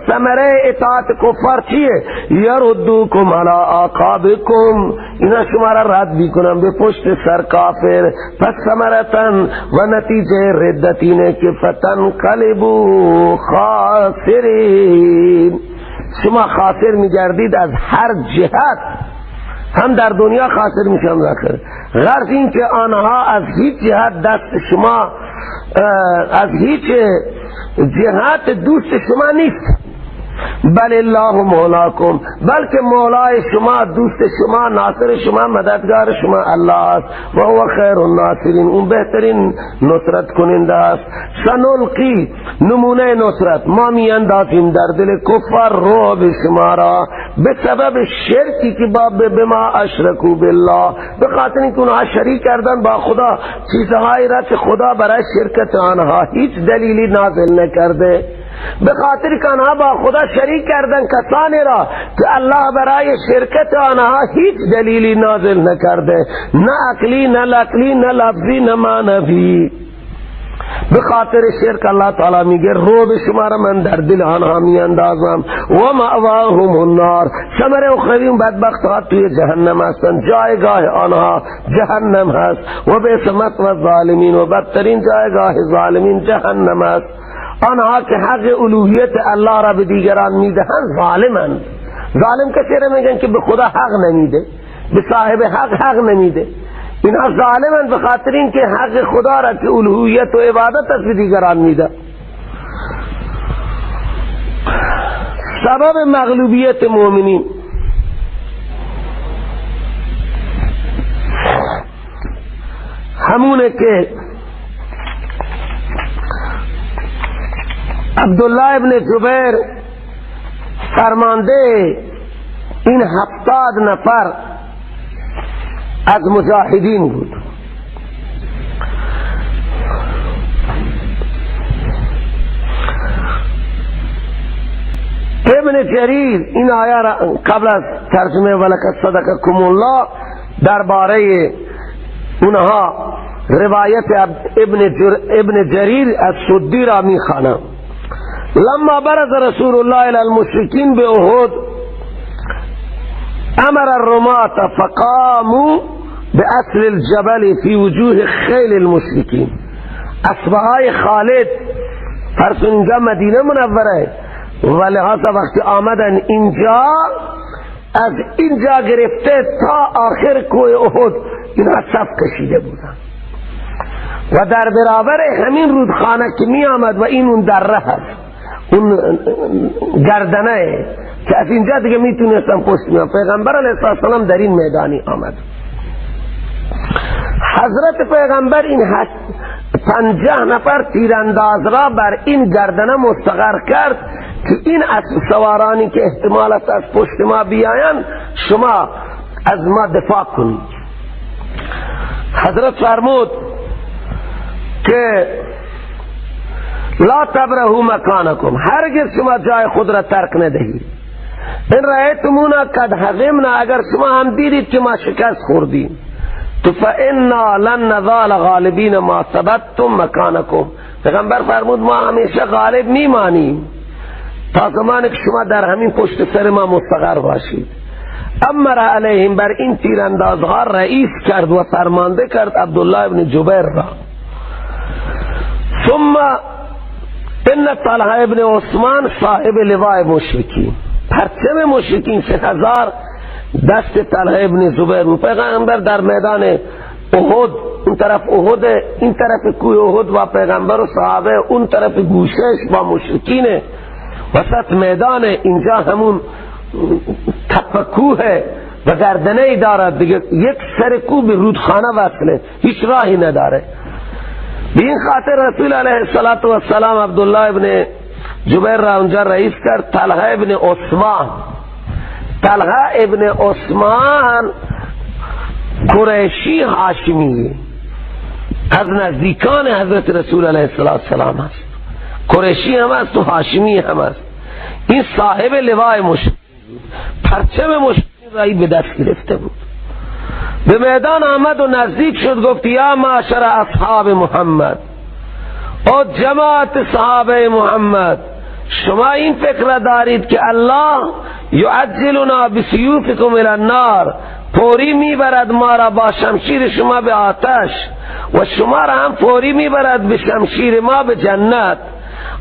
ثمره اطاعت کفار چیه؟ یردوکم علی اعقابکم، اینا شما را رد میکنن به پشت سر کافر. پس ثمرتن و نتیجه ردت اینه که فتنقلبوا خاسرین، شما خاسر میگردید از هر جهت، هم در دنیا خاسر میشن آخر. غرض این که آنها از هیچ جهت دست شما، از هیچ جهت دوست شما نیست. بل الله مولاکم، بلکه مولای شما، دوست شما، ناصر شما، مددگار شما الله است. و هو خیر الناصرین، اون بهترین نصرت کننده است. سنلقی، نمونه نصرت، ما میاندازیم در دل کفار رعب شما را به سبب شرکی که بما اشرکوا بالله، به خاطر اینکه اونها شریک کردن با خدا چیزهایی را که خدا برای شرکت آنها هیچ دلیلی نازل نکرده، به خاطر که آنها با خدا شریک کردن کسانی را که الله برای شرکت آنها هیچ دلیلی نازل نکرده، نه عقلی نه نقلی نه لفظی نه معنوی. به خاطر شرک الله تعالی میگه رعب شما را من در دل آنها میاندازم. و مأواهم النار، ثمره اخروی بدبخت ها توی جهنم هستند، جایگاه آنها جهنم هست. و بیس مثوی الظالمین، و بدترین جایگاه ظالمین جهنم است. آنها که حق الوهیت الله را به دیگران میدهند ظالمند. ظالم کسی را میگن که به خدا حق نمیده، به صاحب حق نمیده. اینها ظالمند به خاطر اینکه حق خدا را که الوهیت و عبادت از به دیگران میده. سبب مغلوبیت مؤمنین، همونه که عبدالله ابن جبیر فرمانده این 70 نفر از مجاهدین بود. ابن جریر این آیه را قبل از ترجمه ولقد صدقکم الله درباره اونها روایت ابن جریر از سدی را میخوانم. لما برز رسول الله الى المشركين بأحد امر الرماة فقاموا بأصل الجبل في وجوه خیل المشركين. اسبهای خالد فرسون اینجا مدینه منوره و لحاظا وقتی آمدن اینجا، از اینجا گرفته تا آخر کوه احد اینها صف کشیده بودن و در برابر همین رودخانه که می آمد و این اون دره هست، اون گردنه که از اینجا دیگه میتونستم پشت میام. پیغمبر علیه السلام در این میدانی آمد. حضرت پیغمبر این 50 نفر تیرانداز را بر این گردنه مستقر کرد که این اسب سوارانی که احتمال است از پشت ما بیاین شما از ما دفاع کنید. حضرت فرمود که لا تبرهوا مکانکم، هرگز شما جای خود را ترک ندهید. این رأیتمونا قد هزمنا، اگر شما هم دیدید که ما شکست خوردیم، تو فإنا لن نزال غالبین ما ثبتتم مکانکم. پیغمبر فرمود ما همیشه غالب میمانیم تا زمانی که شما در همین پشت سر ما مستقر باشید. امر علیهم، بر این تیراندازها رئیس کرد و فرمانده کرد عبدالله ابن جبیر را. ثم ان طلحه ابن عثمان صاحب لواء مشرکین، پرچم مشرکین 3000 دست طلحه ابن زبیر بود. پیغمبر در میدان احد، اون طرف احد، این طرف کوه احد و پیغمبر و صحابه، اون طرف گوشش با مشرکین، وسط میدان. اینجا همون تپه کوه و گردنه ای دارد دیگه، یک سر کوه به رودخانه وصله، هیچ راهی نداره. به این خاطر رسول علیه السلام عبدالله ابن جبیر را اونجا رئیس کرد. طلحه ابن عثمان، طلحه ابن عثمان قریشی هاشمی از نزدیکان حضرت رسول علیه السلام است. قریشی هم است و هاشمی هم است. این صاحب لواء مشرکین، پرچم مشرکین را به دست گرفته بود. به میدان آمد و نزدیک شد، گفت یا معشر اصحاب محمد، او جماعت صحابه محمد، شما این فکر دارید که الله یعجلنا بسیوفکم الی النار، فوری میبرد ما را با شمشیر شما به آتش و شما را هم فوری میبرد به شمشیر ما به جنت.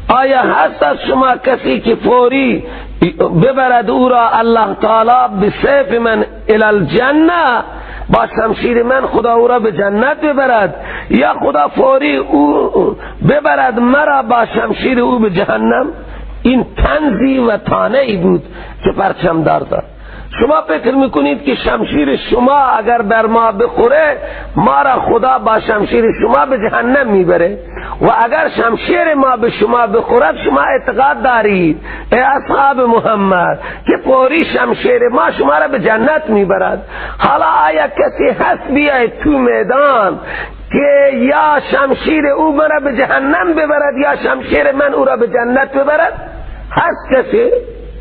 آیا هست از شما کسی که فوری ببرد او را الله تعالی به سیف من الی الجنه، با شمشیر من خدا او را به جنت ببرد، یا خدا فوری او ببرد مرا با شمشیر او به جهنم؟ این طنزی و طعنه‌ای بود که پرچم دارد. شما فکر میکنید که شمشیر شما اگر بر ما بخوره ما را خدا با شمشیر شما به جهنم میبره؟ و اگر شمشیر ما به شما بخورد شما اعتقاد دارید ای اصحاب محمد که فوری شمشیر ما شما را به جنت میبرد؟ حالا آیا کسی هست بیاید تو میدان که یا شمشیر او مرا به جهنم ببرد یا شمشیر من او را به جنت ببرد؟ هست کسی؟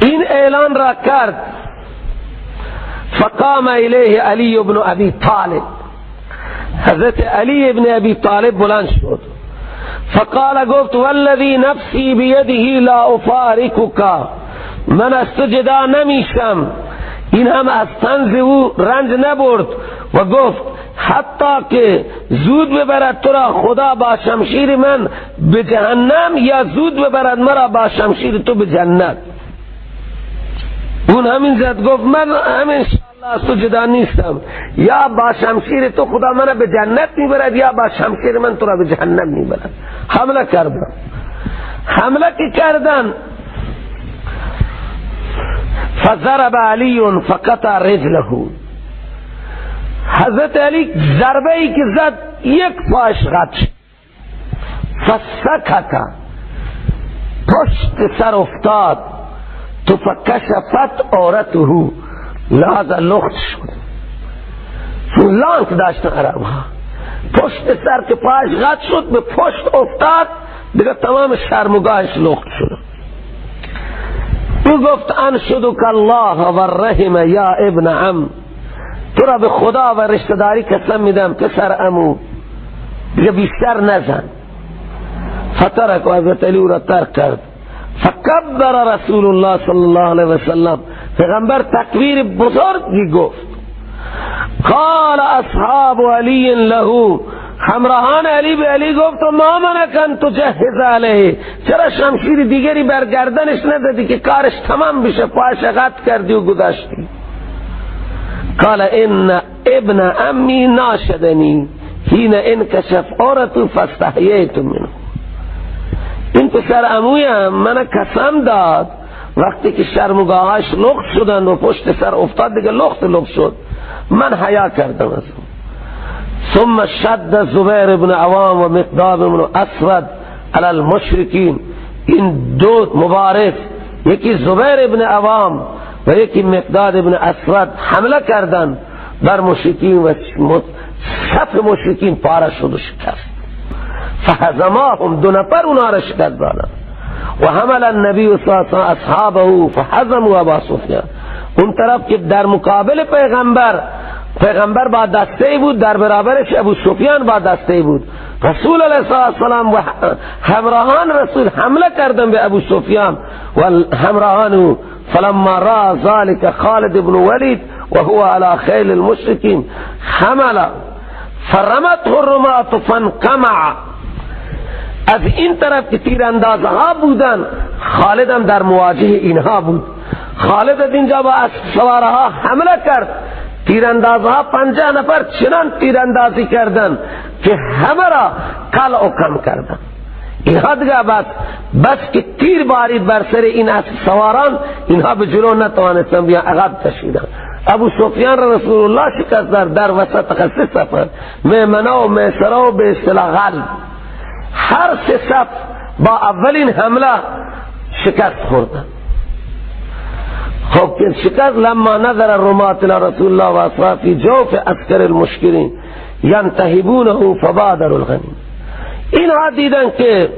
این اعلان را کرد. فقام الیه علی ابن ابی طالب، حضرت علی ابن ابی طالب بلند شد. فقال، گفت والذی نفسی بیده لا افارقک، من از تو جدا نمیشم. این هم از طنز او رنج نبرد و گفت حتی که زود ببرد تو را خدا با شمشیر من به جهنم یا زود ببرد مرا با شمشیر تو به جنت. اون همین زد، گفت من همین انشاءالله از تو جدا نیستم، یا با شمشیر تو خدا من به جنت میبرد یا با شمشیر من تو را به جهنم میبرد. حمله کردن. حمله که کردن، فضرب علی فقطع رجله، حضرت علی ضربه ای که زد یک پاش قطع شد. فسکت، پشت سر افتاد. تو فکشفت عورته، لحظه لخت شد. چون لانک داشتن عرب ها، پشت سر که پاش قطع شد به پشت افتاد، دیگه تمام شرمگاهش لخت شد. او گفت انشدک الله و الرحم یا ابن عم، تو را به خدا و رشتهداری قسم میدم پسر عمو، دیگه بیشتر نزن. فترک، و حضرت علی او را ترک کرد. فکبر رسول الله صلی الله علیه وسلم، پیغمبر تکبیر بزرگی گفت. قال اصحاب علی له، همراهان علی به علی گفت ما منکن تجهز علیه، چرا شمشیر دیگری بر گردنش ندادی که کارش تمام بشه، پاش قطع کردی و گذاشتی؟ قال ان ابن امی ناشدنی حین انکشف عورته فاستحییت منه، این پسر عمویم من قسم داد وقتی که شرمگاهاش لخت شدن و پشت سر افتاد دیگه لخت شد، من حیا کردم از اون. ثم شد زبیر ابن عوام و مقداد ابن اسود علی المشرکین، این دو مبارز، یکی زبیر ابن عوام و یکی مقداد ابن اسود حمله کردن بر مشرکین و صف مشرکین پاره شد و شکست. فهزماهم، دو نفر اونا را شکست دادن. و حمل النبی صلی الله علیه و اصحابه فهزموا ابا سفیان، اون طرف که در مقابل پیغمبر با دسته بود، در برابرش ابو سفیان با دسته بود. رسول الله صلی الله علیه و سلم و همراهان رسول حمله کردن به ابو سفیان و همراهان. فلما را ذلك خالد بن ولید و هو على خیل المشرکین حمل فرمته الرماة فانقمع، از این طرف که تیراندازها ها بودن خالد هم در مواجه اینها بود. خالد از اینجا با سوارها حمله کرد، تیراندازها 50 نفر چنان تیراندازی کردن که همه را قلع و کم کردن. اینها دیگه بس که تیر بارید بر سر این سواران، اینها به جلو نتوانستن بیان، عقب کشیدن. ابو سفیان را رسول الله شکست در وسط خسته سفر، میمنه و میسره و به اصطلاح قلب، هر سه صف با اولین حمله شکست خوردن. خب که شکست، لما نظر الرماة الى رسول الله و اصحابه فی جوف عسکر المشکرین ینتهبونه فبادروا الغنیم، اینها دیدن که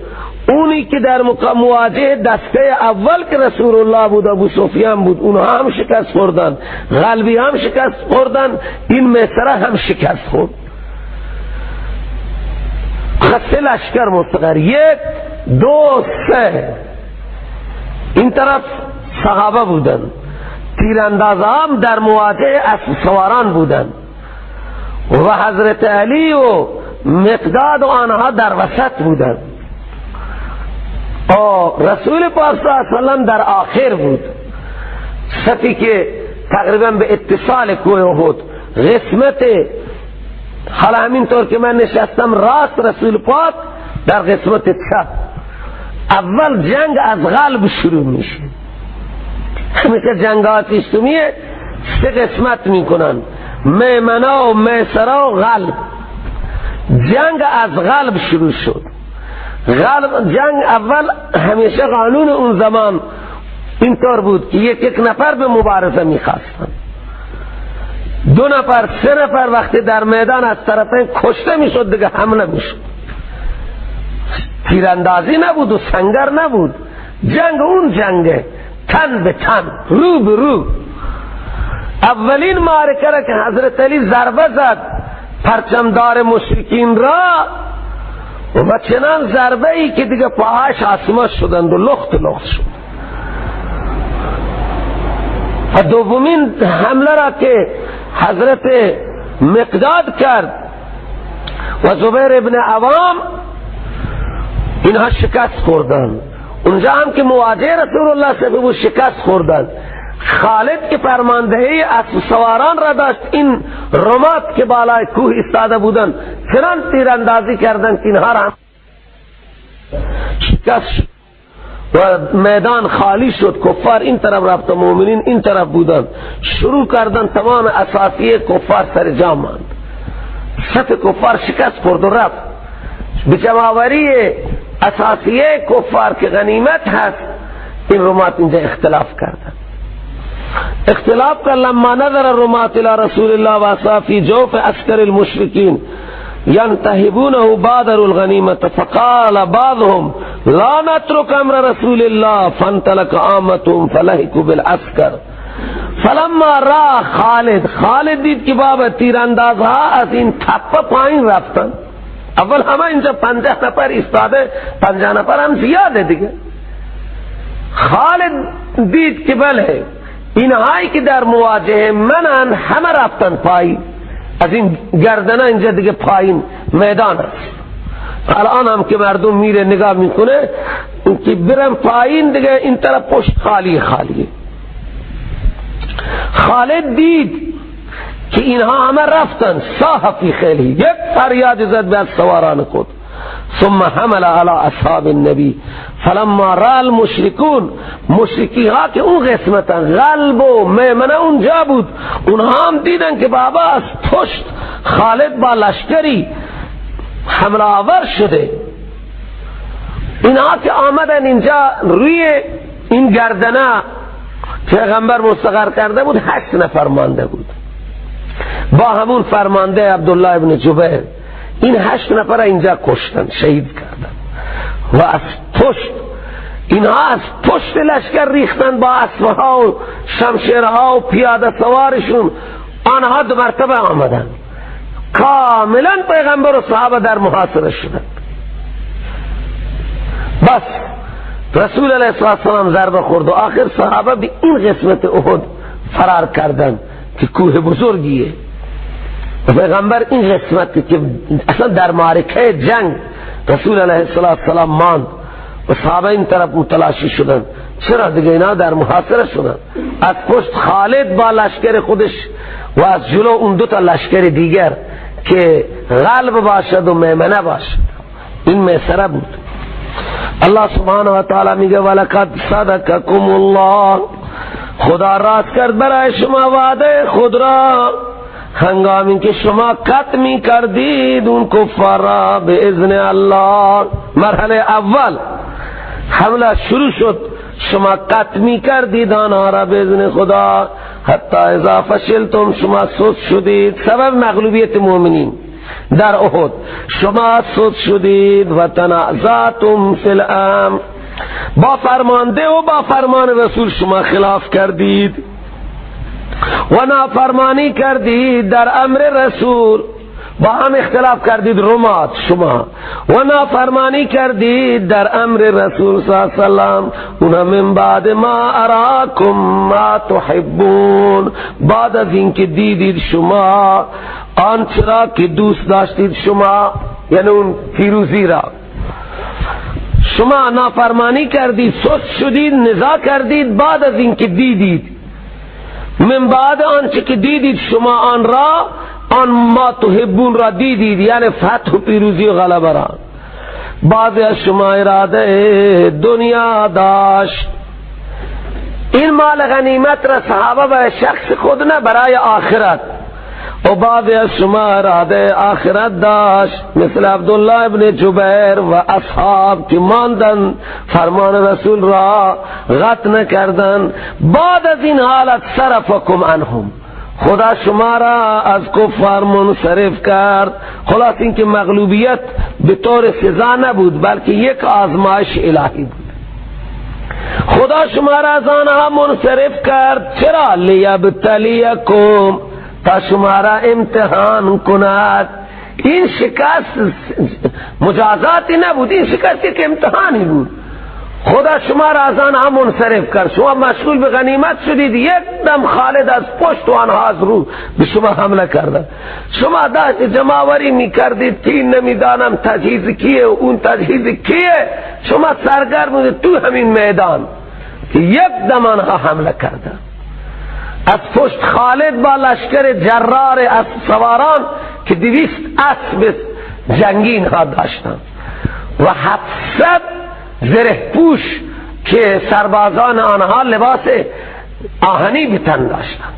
اونی که در مواجه دسته اول که رسول الله بود ابو سفیان بود، اونها هم شکست خوردن، قلبی هم شکست خوردن، این میسره هم شکست خورد. خسته لشکر مستقر 1 2 3 این طرف صحابه بودن، تیرانداز هم در مواجه اسب سواران بودن و حضرت علی و مقداد و آنها در وسط بودن. رسول پاک صلی اللہ علیہ وسلم در آخر بود، صفی که تقریبا به اتصال کوه احد قسمت. حالا همینطور که من نشستم راست، رسول پاک در قسمت چپ. اول جنگ از غلب شروع میشه. همیشه جنگات اسلامیه 3 قسمت میکنن، میمنه و میسره و غلب. جنگ از غلب شروع شد. جنگ اول همیشه قانون اون زمان اینطور بود که یک نفر به مبارزه میخواستن، 2 نفر 3 نفر وقتی در میدان از طرفین کشته میشد دیگه حمله میشد. تیراندازی نبود و سنگر نبود، جنگ اون جنگه، تن به تن، رو به رو. اولین معرکه را که حضرت علی ضربه زد پرچمدار مشرکین را، و چنان ضربه ای که دیگه پاهاش آسمان شدند و لخت شد. و دومین حمله را که حضرت مقداد کرد و زبیر ابن عوام، اینها شکست خوردن. اونجا هم که مواجه رسول الله صلی الله علیه و شکست خوردن. خالد که فرماندهی اسب سواران را داشت، این رمات که بالای کوه ایستاده بودن چنان تیراندازی کردن که اینها را شکست شد و میدان خالی شد. کفار این طرف رفت و مومنین این طرف بودن. شروع کردن تمام اساسیه کفار سر جا ماند. صف کفار شکست خورد و رفت. به جمعآوری اساسیه کفار که غنیمت هست، این رمات اینجا اختلاف کردن. اختلاف کا لما نظر الرمات الى رسول الله واسا فی جوف عسکر المشرکین ينتهبونه بادر الغنیمة فقال بعضهم لا نترك امر رسول الله فانطلق عامتهم فلحقوا بالعسكر فلما را خالد دید که بابا تیراندازها از این تپه پایین رفتن. اول همه اینجا 50 نفر ایستاده، 50 نفر هم زیاده دیگه. خالد دید که بله اینهایی که در مواجهه منن همه رفتن پایین، از این گردنه اینجا دیگه پایین میدان است. الان هم که مردم میره نگاه میکنه که برن پایین دیگه این طرف پشت خالیه. خالد دید که اینها همه رفتن، صاح فی خیلی، یک فریاد زد به سواران خود. ثم حمل على اصحاب النبی فلما را المشرکون، مشرکی ها که اون قسمتن غلب و میمنه اونجا بود، اونها هم دیدن که بابا از پشت خالد با لشکری حمله آور شده. اینها که آمدن اینجا روی این گردنه پیغمبر مستقر کرده بود، 8 نفر مانده بود با همون فرمانده عبدالله ابن جبیر. این 8 نفر اینجا کشتن، شهید کردن و از پشت اینها از پشت لشکر ریختن با اسبها و شمشیرها و پیاده سوارشون. آنها 2 مرتبه آمدن، کاملا پیغمبر و صحابه در محاصره شدن. بس رسول علیه السلام ضربه خورد و آخر صحابه به این قسمت احد فرار کردن که کوه بزرگیه. و پیغمبر این قسمت که اصلا در معرکه جنگ رسول علیه السلام ماند و صحابه این طرف متلاشی شدن. چرا دیگه اینا در محاصره شدن؟ از پشت خالد با لشکر خودش و از جلو اون 2 تا لشکر دیگر که غلب باشد و میمنه باشد. این میسره بود. الله سبحانه و تعالی میگه ولقد صدقکم الله، خدا راست کرد برای شما وعده خود را هنگامی که شما قتل می کردید اون کفارا به اذن الله. مرحله اول حمله شروع شد، شما قتل می کردید آنها را به اذن خدا، حتی اذا فشلتم شما سست شدید، سبب مغلوبیت مومنین. در احد شما سود شدید و تنازعتم فی الامر، با فرمانده و با فرمان رسول شما خلاف کردید و نافرمانی کردید در امر رسول، با هم اختلاف کردید رمات شما و نافرمانی کردید در امر رسول صلی اللہ علیہ وسلم. اونها من بعد ما اراکم ما تحبون، بعد از اینکه دیدید شما آنچه را که دوست داشتید شما، یعنی اون پیروزی را شما نافرمانی کردید، سست شدید، نزاع کردید بعد از اینکه دیدید، من بعد آنچه که دیدید شما آن را، آن ما تحبون را دیدید، یعنی فتح و پیروزی و غلبه را. بعضی از شما اراده دنیا داشت، این مال غنیمت را صحابه به شخص خود نه برای آخرت، و بعضی از شما اراده آخرت داشت، مثل عبدالله ابن جبیر و اصحاب که ماندن فرمان رسول را غط نکردن. بعد از این حالت صرفکم عنهم، خدا شما را از کفار منصرف کرد. خلاص این که مغلوبیت به طور سزا نبود بلکه یک آزمایش الهی بود. خدا شما را از آنها منصرف کرد. چرا؟ لیبتلیکم، تا شما را امتحان کند. این شکست مجازاتی نبود، این شکست یک امتحانی بود. خدا شما را از آنها منصرف کرد، شما مشغول به غنیمت شدید، یک دم خالد از پشت و آنها از رو به شما حمله کردند. شما داشت جمعوری می کردید، تین نمیدانم تجهیز کیه و اون تجهیز کیه، شما سرگرم بودید تو همین میدان که یک دم آنها حمله کردند. از پشت خالد با لشکر جرار از سواران که 200 اسب جنگین ها داشتند و 700 زره پوش که سربازان آنها لباس آهنی به تن داشتند،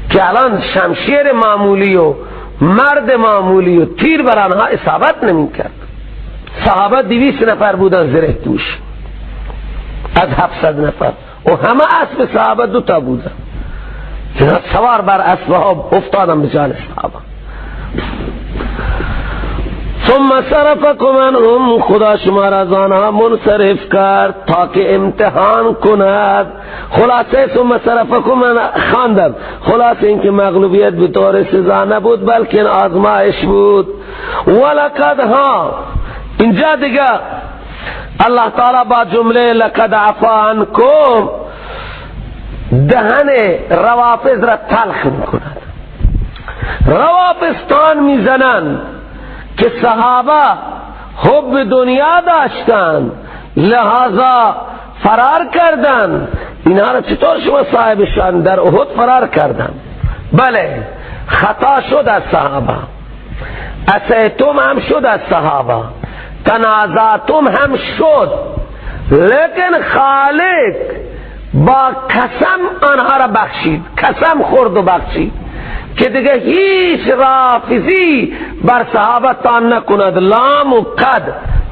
که الان شمشیر معمولی و مرد معمولی و تیر بر آنها اصابت نمی کرد. صحابه 200 نفر بودن زره پوش از 700 نفر و همه اسب صحابه 2 تا بودن که سوار بر اسبها افتادن به جان صحابه. ثم صرفکم عنهم، خدا شما را از آنها منصرف کرد تا که امتحان کند. خلاصه ثم صرفکم خواندم، خلاصه اینکه مغلوبیت به طور سزا نبود بلکه آزمایش بود. ولقد ها، اینجا دیگه الله تعالی با جمله لقد عفا عنکم دهن روافض را تلخ میکند. روافضان میزنند که صحابه حب دنیا داشتند لہذا فرار کردند. اینها را چطور شما صاحبشان در احد فرار کردند؟ بله خطا شد از صحابه، اسیتم هم شد از صحابه، تنازعتم هم شد، لیکن خالق با قسم آنها را بخشید، قسم خورد و بخشید که دیگه هیچ رافضی بر صحابه تان نکند. لام و قد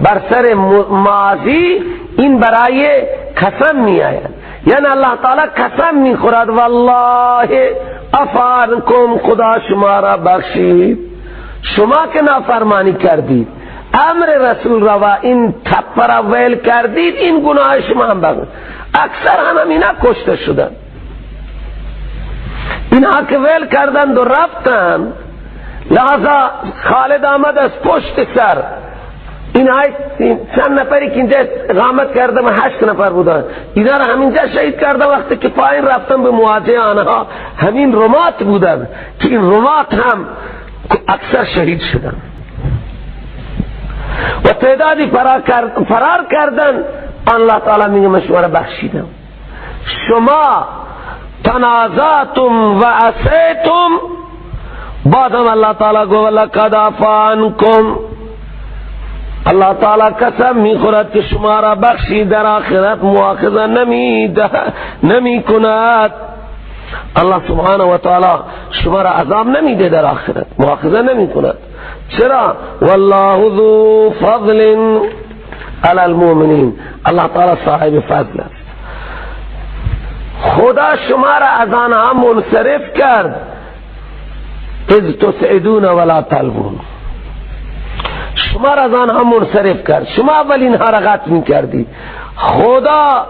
بر سر ماضی این برای قسم می آید، یعنی الله تعالی قسم می خورد والله عفا عنکم، خدا شما را بخشید. شما که نافرمانی کردید، امر رسول را و این تپه را ویل کردید، این گناه شما هم بخشید. اکثر هم اینا کشته شدن، اینها که ویل کردند و رفتن، لحظا خالد آمد از پشت سر. اینها چند نفری که اینجا اقامت کردن 8 نفر بودن، اینا را همینجا شهید کردن. وقتی که پایین رفتن به مواجه آنها همین رمات بودن که این رمات هم اکثر شهید شدن و تعدادی فرار کردن. الله تعالی میگه من شما را بخشیدم. شما تنازعتم و عصیتم، بعدم الله تعالی گو لقد عفا عنکم، الله تعالی قسم میخورد که شما را بخشی، در آخرت مؤاخذه نمی کند. الله سبحانه و تعالی شما را عذاب نمیده، در آخرت مؤاخذه نمی کند. چرا؟ والله ذو فضل علی المؤمنین، الله تعالی صاحب فضل است. خدا شما را از آنها منصرف کرد. اذ تسعدون ولا تلوون، شما را از آنها منصرف کرد. شما اول اینها را قطع می کردید، خدا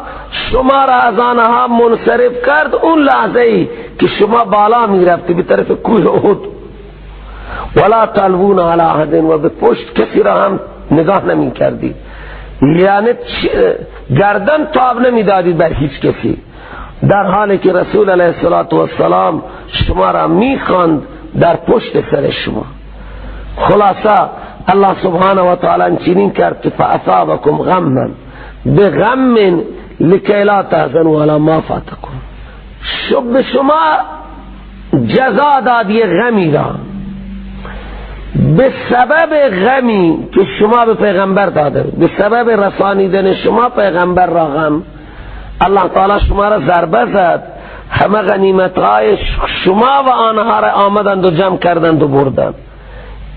شما را از آنها منصرف کرد اون لحظه ای که شما بالا می رفتی به طرف کوه احد. ولا تلوون علی احد، و به پشت کسی را هم نگاه نمی کردید، یعنی گردن تاب نمی دادید بر هیچ کسی، در حالی که رسول علیه السلام شما را می خواند در پشت سر شما. خلاصه الله سبحانه و تعالی چنین کرد که فاصابکم غما بغم لکی لا تحزنوا علی ما فاتکم، به شما جزا داد یه غمی را به سبب غمی که شما به پیغمبر داده، به سبب رسانیدن شما پیغمبر را غم، الله تعالی شما را ضربه زد، همه غنیمت‌های شما و آنها را آمدند و جمع کردند و بردند.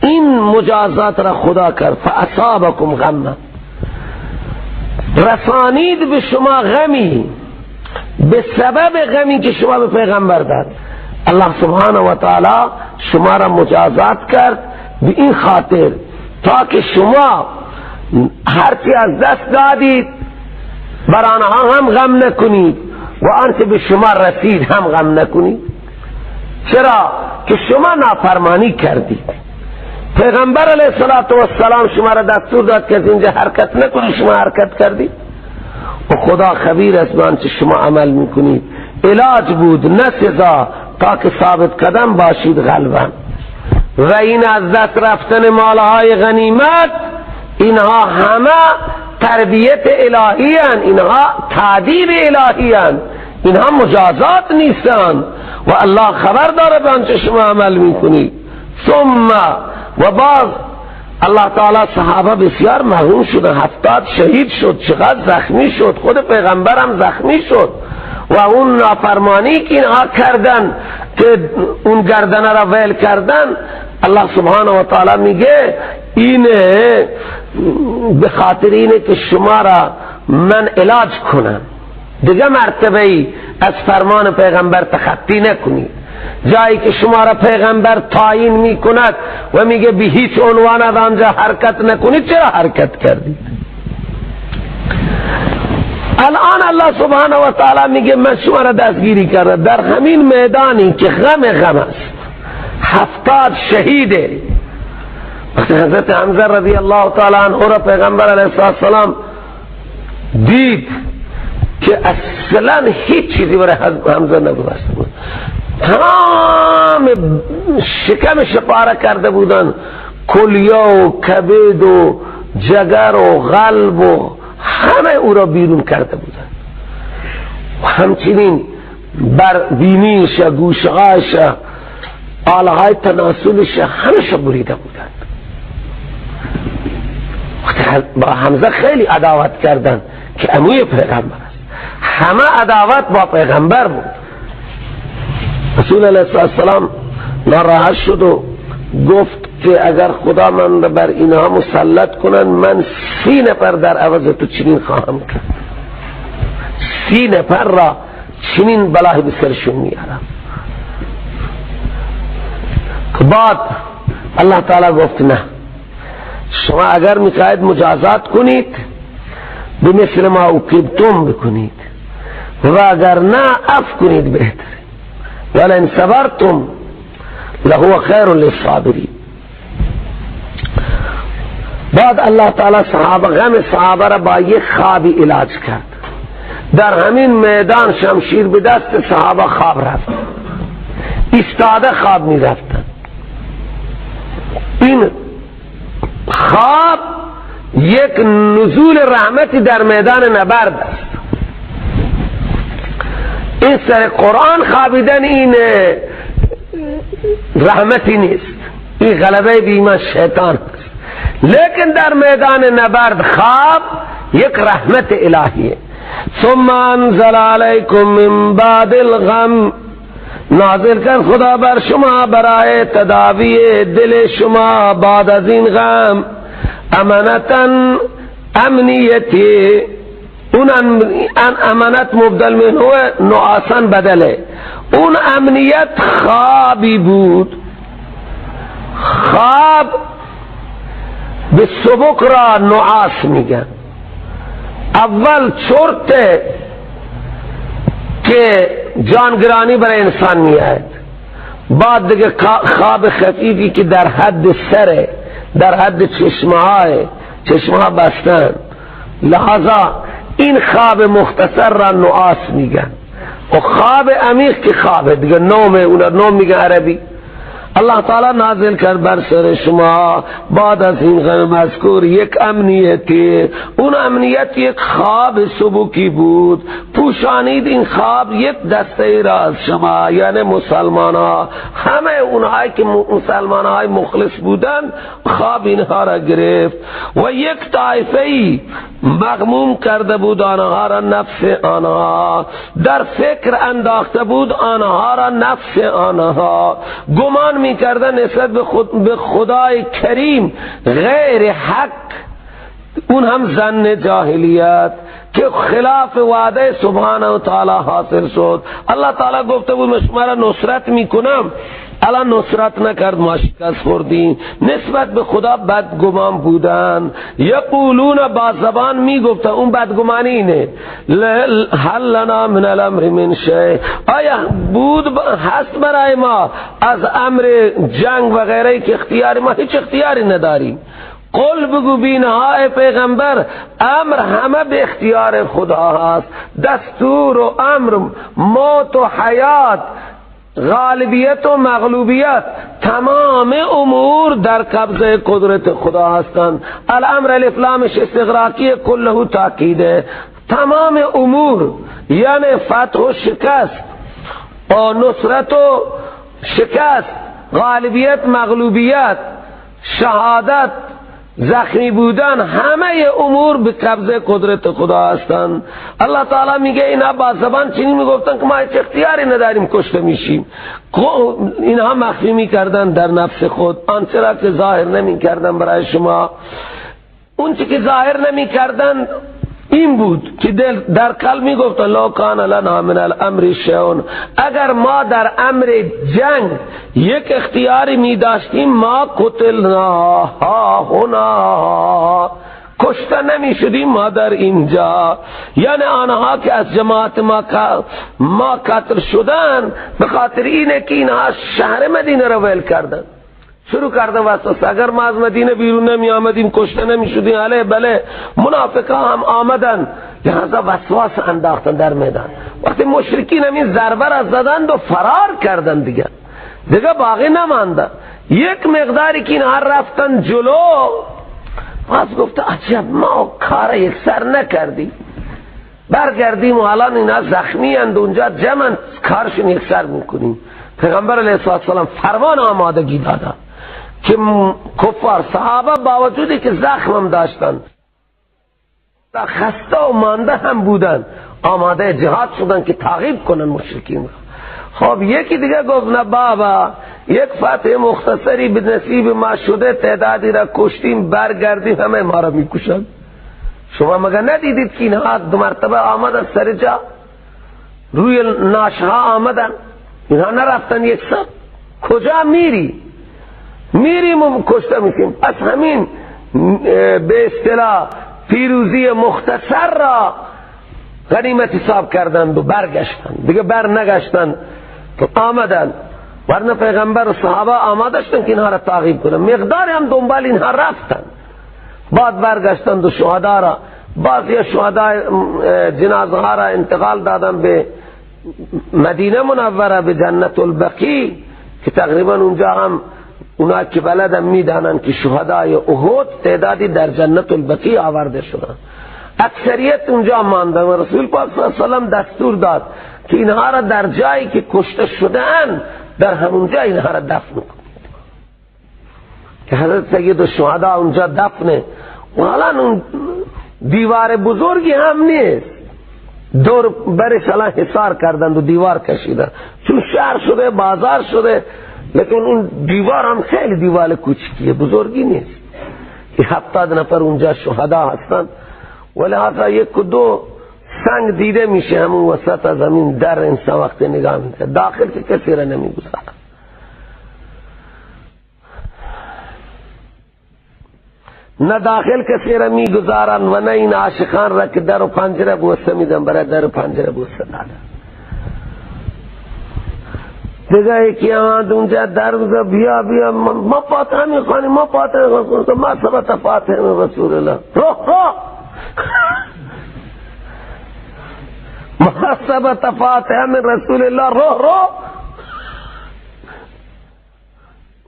این مجازات را خدا کرد. فاصابکم غم، رسانید به شما غمی به سبب غمی که شما به پیغمبر داد. الله سبحانه و تعالی شما را مجازات کرد به این خاطر تا که شما هرچی از دست دادید بر آنها هم غم نکنید و آنچه به شما رسید هم غم نکنید. چرا؟ که شما نافرمانی کردید. پیغمبر علیه السلام شما را دستور داد که از اینجا حرکت نکنید، شما حرکت کردید و خدا خبیر است به آنچه شما عمل میکنید. علاج بود نه سزا، تا که ثابت قدم باشید غالبا. و این از دست رفتن مالهای غنیمت اینها همه تربیت الهی هستند، اینها تعدیب الهی هستند، اینها مجازات نیستند و الله خبر داره به آنچه شما عمل میکنید. ثم و بعض الله تعالی صحابه بسیار محروم شدن، 70 شهید شد، چقدر زخمی شد، خود پیغمبر هم زخمی شد و اون نافرمانی که اینها کردن که اون گردنه را ویل کردن، الله سبحانه و تعالی میگه اینه به خاطر اینه که شما را من علاج کنم، دیگه مرتبه ای از فرمان پیغمبر تخطی نکنید. جایی که شما را پیغمبر تعیین میکند و میگه به هیچ عنوان از آنجا حرکت نکنید، چرا حرکت کردید؟ الان الله سبحانه و تعالی میگه من شما را دستگیری کردم در همین میدانی که غم است، 70 شهیده. وقتی حضرت حمزه رضی الله تعالی عنه را پیغمبر علیه السلام دید که اصلا هیچ چیزی برای حمزه نگذاشته بود، تمام شکمش پاره کرده بودن، کلیه و کبد و جگر و قلب و همه او را بیرون کرده بودن و همچنین بر بینیش، گوشهایش، آلهای تناسلش همه بریده بودن. با حمزه خیلی عداوت کردن که عموی پیغمبر است، همه عداوت با پیغمبر بود. رسول علیه السلام ناراحت شد و گفت که اگر خدا من بر اینها مسلط کنن من 30 نفر در عوض تو چنین خواهم کرد، 30 نفر را چنین بلای به سرشون میارم. بعد الله تعالی گفت نه، شما اگر میخواید مجازات کنید به مثل ما عوقبتم بکنید و اگر نه عفو کنید بهتره، ولئن صبرتم لهو خیر للصابرین. بعد الله تعالی غم صحابه را با یک خوابی علاج کرد. در همین میدان شمشیر به دست صحابه خواب رفت، ایستاده خواب می رفتن. این خواب یک نزول رحمتی در میدان نبرد است. این سر قرآن خوابیدن این رحمتی نیست، این غلبه بی ایمان شیطان است. لیکن در میدان نبرد خواب یک رحمت الهیه. ثم انزل علیکم من بعد الغم، نازل کن خدا بر شما برای تداوی دل شما بعد از این غم، امانتاً امنیتی. اون امانت مبدل منه نعاسن بدله، اون امنیت خوابی بود. خواب به سبک را نعاس میگن. اول چرت که جانگرانی برای انسان میاد، بعد دیگه خواب خفیفی که در حد سره، در حد چشمه ها بستن، لحظا این خواب مختصر را نعاس میگن. و خواب عمیق که خواب دیگه نوم میگن عربی. اللہ تعالی نازل کرد بر سر شما بعد از این غم مذکور یک امنیتی. اون امنیت یک خواب سبکی بود، پوشانید این خواب یک دسته را از شما، یعنی مسلمان ها، همه اونهایی که مسلمان های مخلص بودن خواب اینها را گرفت. و یک طایفه مغموم کرده بود آنها را نفس آنها، در فکر انداخته بود آنها را نفس آنها، گمان میکردن نسبت به خدای کریم غیر حق، اون هم ظن جاهلیت که خلاف وعده سبحانه و تعالی حاصل شد. الله تعالی گفته بود من شما را نصرت میکنم، الان نصرت نکرد، ما شکست خوردیم. نسبت به خدا بدگمان بودن. یقولون با زبان میگفتن، اون بدگمانی اینه، هل لنا من الامر من شیء، آیا بود هست برای ما از امر جنگ و غیره که اختیاری، ما هیچ اختیاری نداریم. قل بگو بینها پیغمبر، امر همه به اختیار خدا هست، دستور و امر، موت و حیات، غالبیت و مغلوبیت، تمام امور در قبضه قدرت خدا هستند. الامر الف لامش استغراقی کله تاکیده، تمام امور یعنی فتح و شکست و نصرت و شکست، غالبیت مغلوبیت، شهادت، زخمی بودن، همه امور به قبضه قدرت خدا هستند. الله تعالی میگه اینا با زبان چنین میگفتن که ما هیچ اختیاری نداریم، کشته میشیم. اینها مخفی میکردن در نفس خود آنچه را که ظاهر نمیکردن برای شما. اون چی که ظاهر نمیکردن این بود که در قلب میگفتن لو کان لنا من الامر شیء، اگر ما در امر جنگ یک اختیاری می داشتیم ما قتلنا ها هنا، کشته نمی شدیم ما در اینجا. یعنی آنها که از جماعت ما قتل شدن به خاطر اینه که اینها شهر مدینه رو ول کردن، شروع کرده وسوسه، اگر ما از مدینه بیرون نمی آمدیم کشته نمی شدیم. علی بله منافقا هم آمدن، لحظه وسواس انداختن در میدان. وقتی مشرکین همین ضربه را زدند و فرار کردن دیگه باقی نمانده. یک مقداری که اینها رفتن جلو، باز گفته عجب ما کار یک سر نکردیم، برگردیم و الان اینها زخمی اند اونجا جمعن، کارشون یک سر میکنیم. پیغمبر علیه السلام فرمان آمادگی دادن که کفار صحابه با وجودی که زخم هم داشتن، خسته و مانده هم بودن، آماده جهاد شدن که تعقیب کنن مشرکین. خب یکی دیگه گفت نه بابا، یک فتح مختصری به نصیب ما شده، تعدادی را کشتیم، برگردیم همه ما را میکشن. شما مگه ندیدید که اینها 2 مرتبه آمدن سر جا، روی ناشها آمدن، اینها نرفتن یک سر. کجا میریم و کشته میشیم. پس همین به اصطلاح پیروزی مختصر را غنیمت حساب کردند و برگشتن، دیگه بر نگشتن، آمدن. ورنه پیغمبر و صحابه آماده شدن که اینها را تعقیب کنن، مقدار هم دنبال اینها رفتن، بعد برگشتند و شهدا را، بعضی شهدا جنازه ها را انتقال دادن به مدینه منوره، به جنت البقیع، که تقریبا اونجا هم اونا که بلدن میدانن که شهدای احد تعدادی در جنت البقیع آورده شدن، اکثریت اونجا ماندن. و رسول پاک صلی الله علیه و سلم دستور داد که اینها را در جایی که کشته شدن در همون جای اینها را دفن کنید، که حضرت سید الشهدا اونجا دفنه. و حالا اون دیوار بزرگی هم نیست، دور برش الان حصار کردند و دیوار کشیدن، چون شهر شده بازار شده، لیکن اون دیوار هم خیلی دیوار کوچکیه، بزرگی نیست. که 70 نفر اونجا شهدا هستند، ولی حتی 1 و 2 سنگ دیده میشه همون وسط از همین در، انسان وقت نگاه میکنه داخل که کسی را نمیگذارد. نه داخل کسی را می گذارن و نه این عاشقان را که در و پنجره بوسه میدن برای در و پنجره بوسه دادن. دیگه یکی آمد اونجا در بزا بیا بیا ما فاتحه میخوانیم ما فاتحه میخوانیم ما ثبت فاتحه من رسول الله رو ما ثبت فاتحه من رسول الله رو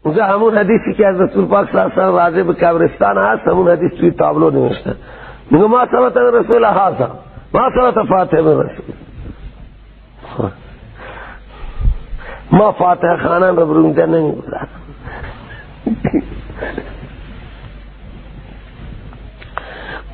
اونجا همون حدیثی که از رسول پاک صلی اللہ علیہ وسلم راجع به قبرستان هست همون حدیث توی تابلو نوشته میگه ما ثبت من رسول الله هذا ما ثبت فاتحه من رسول ما فاتحه خانان رو برونده نمیگذارم.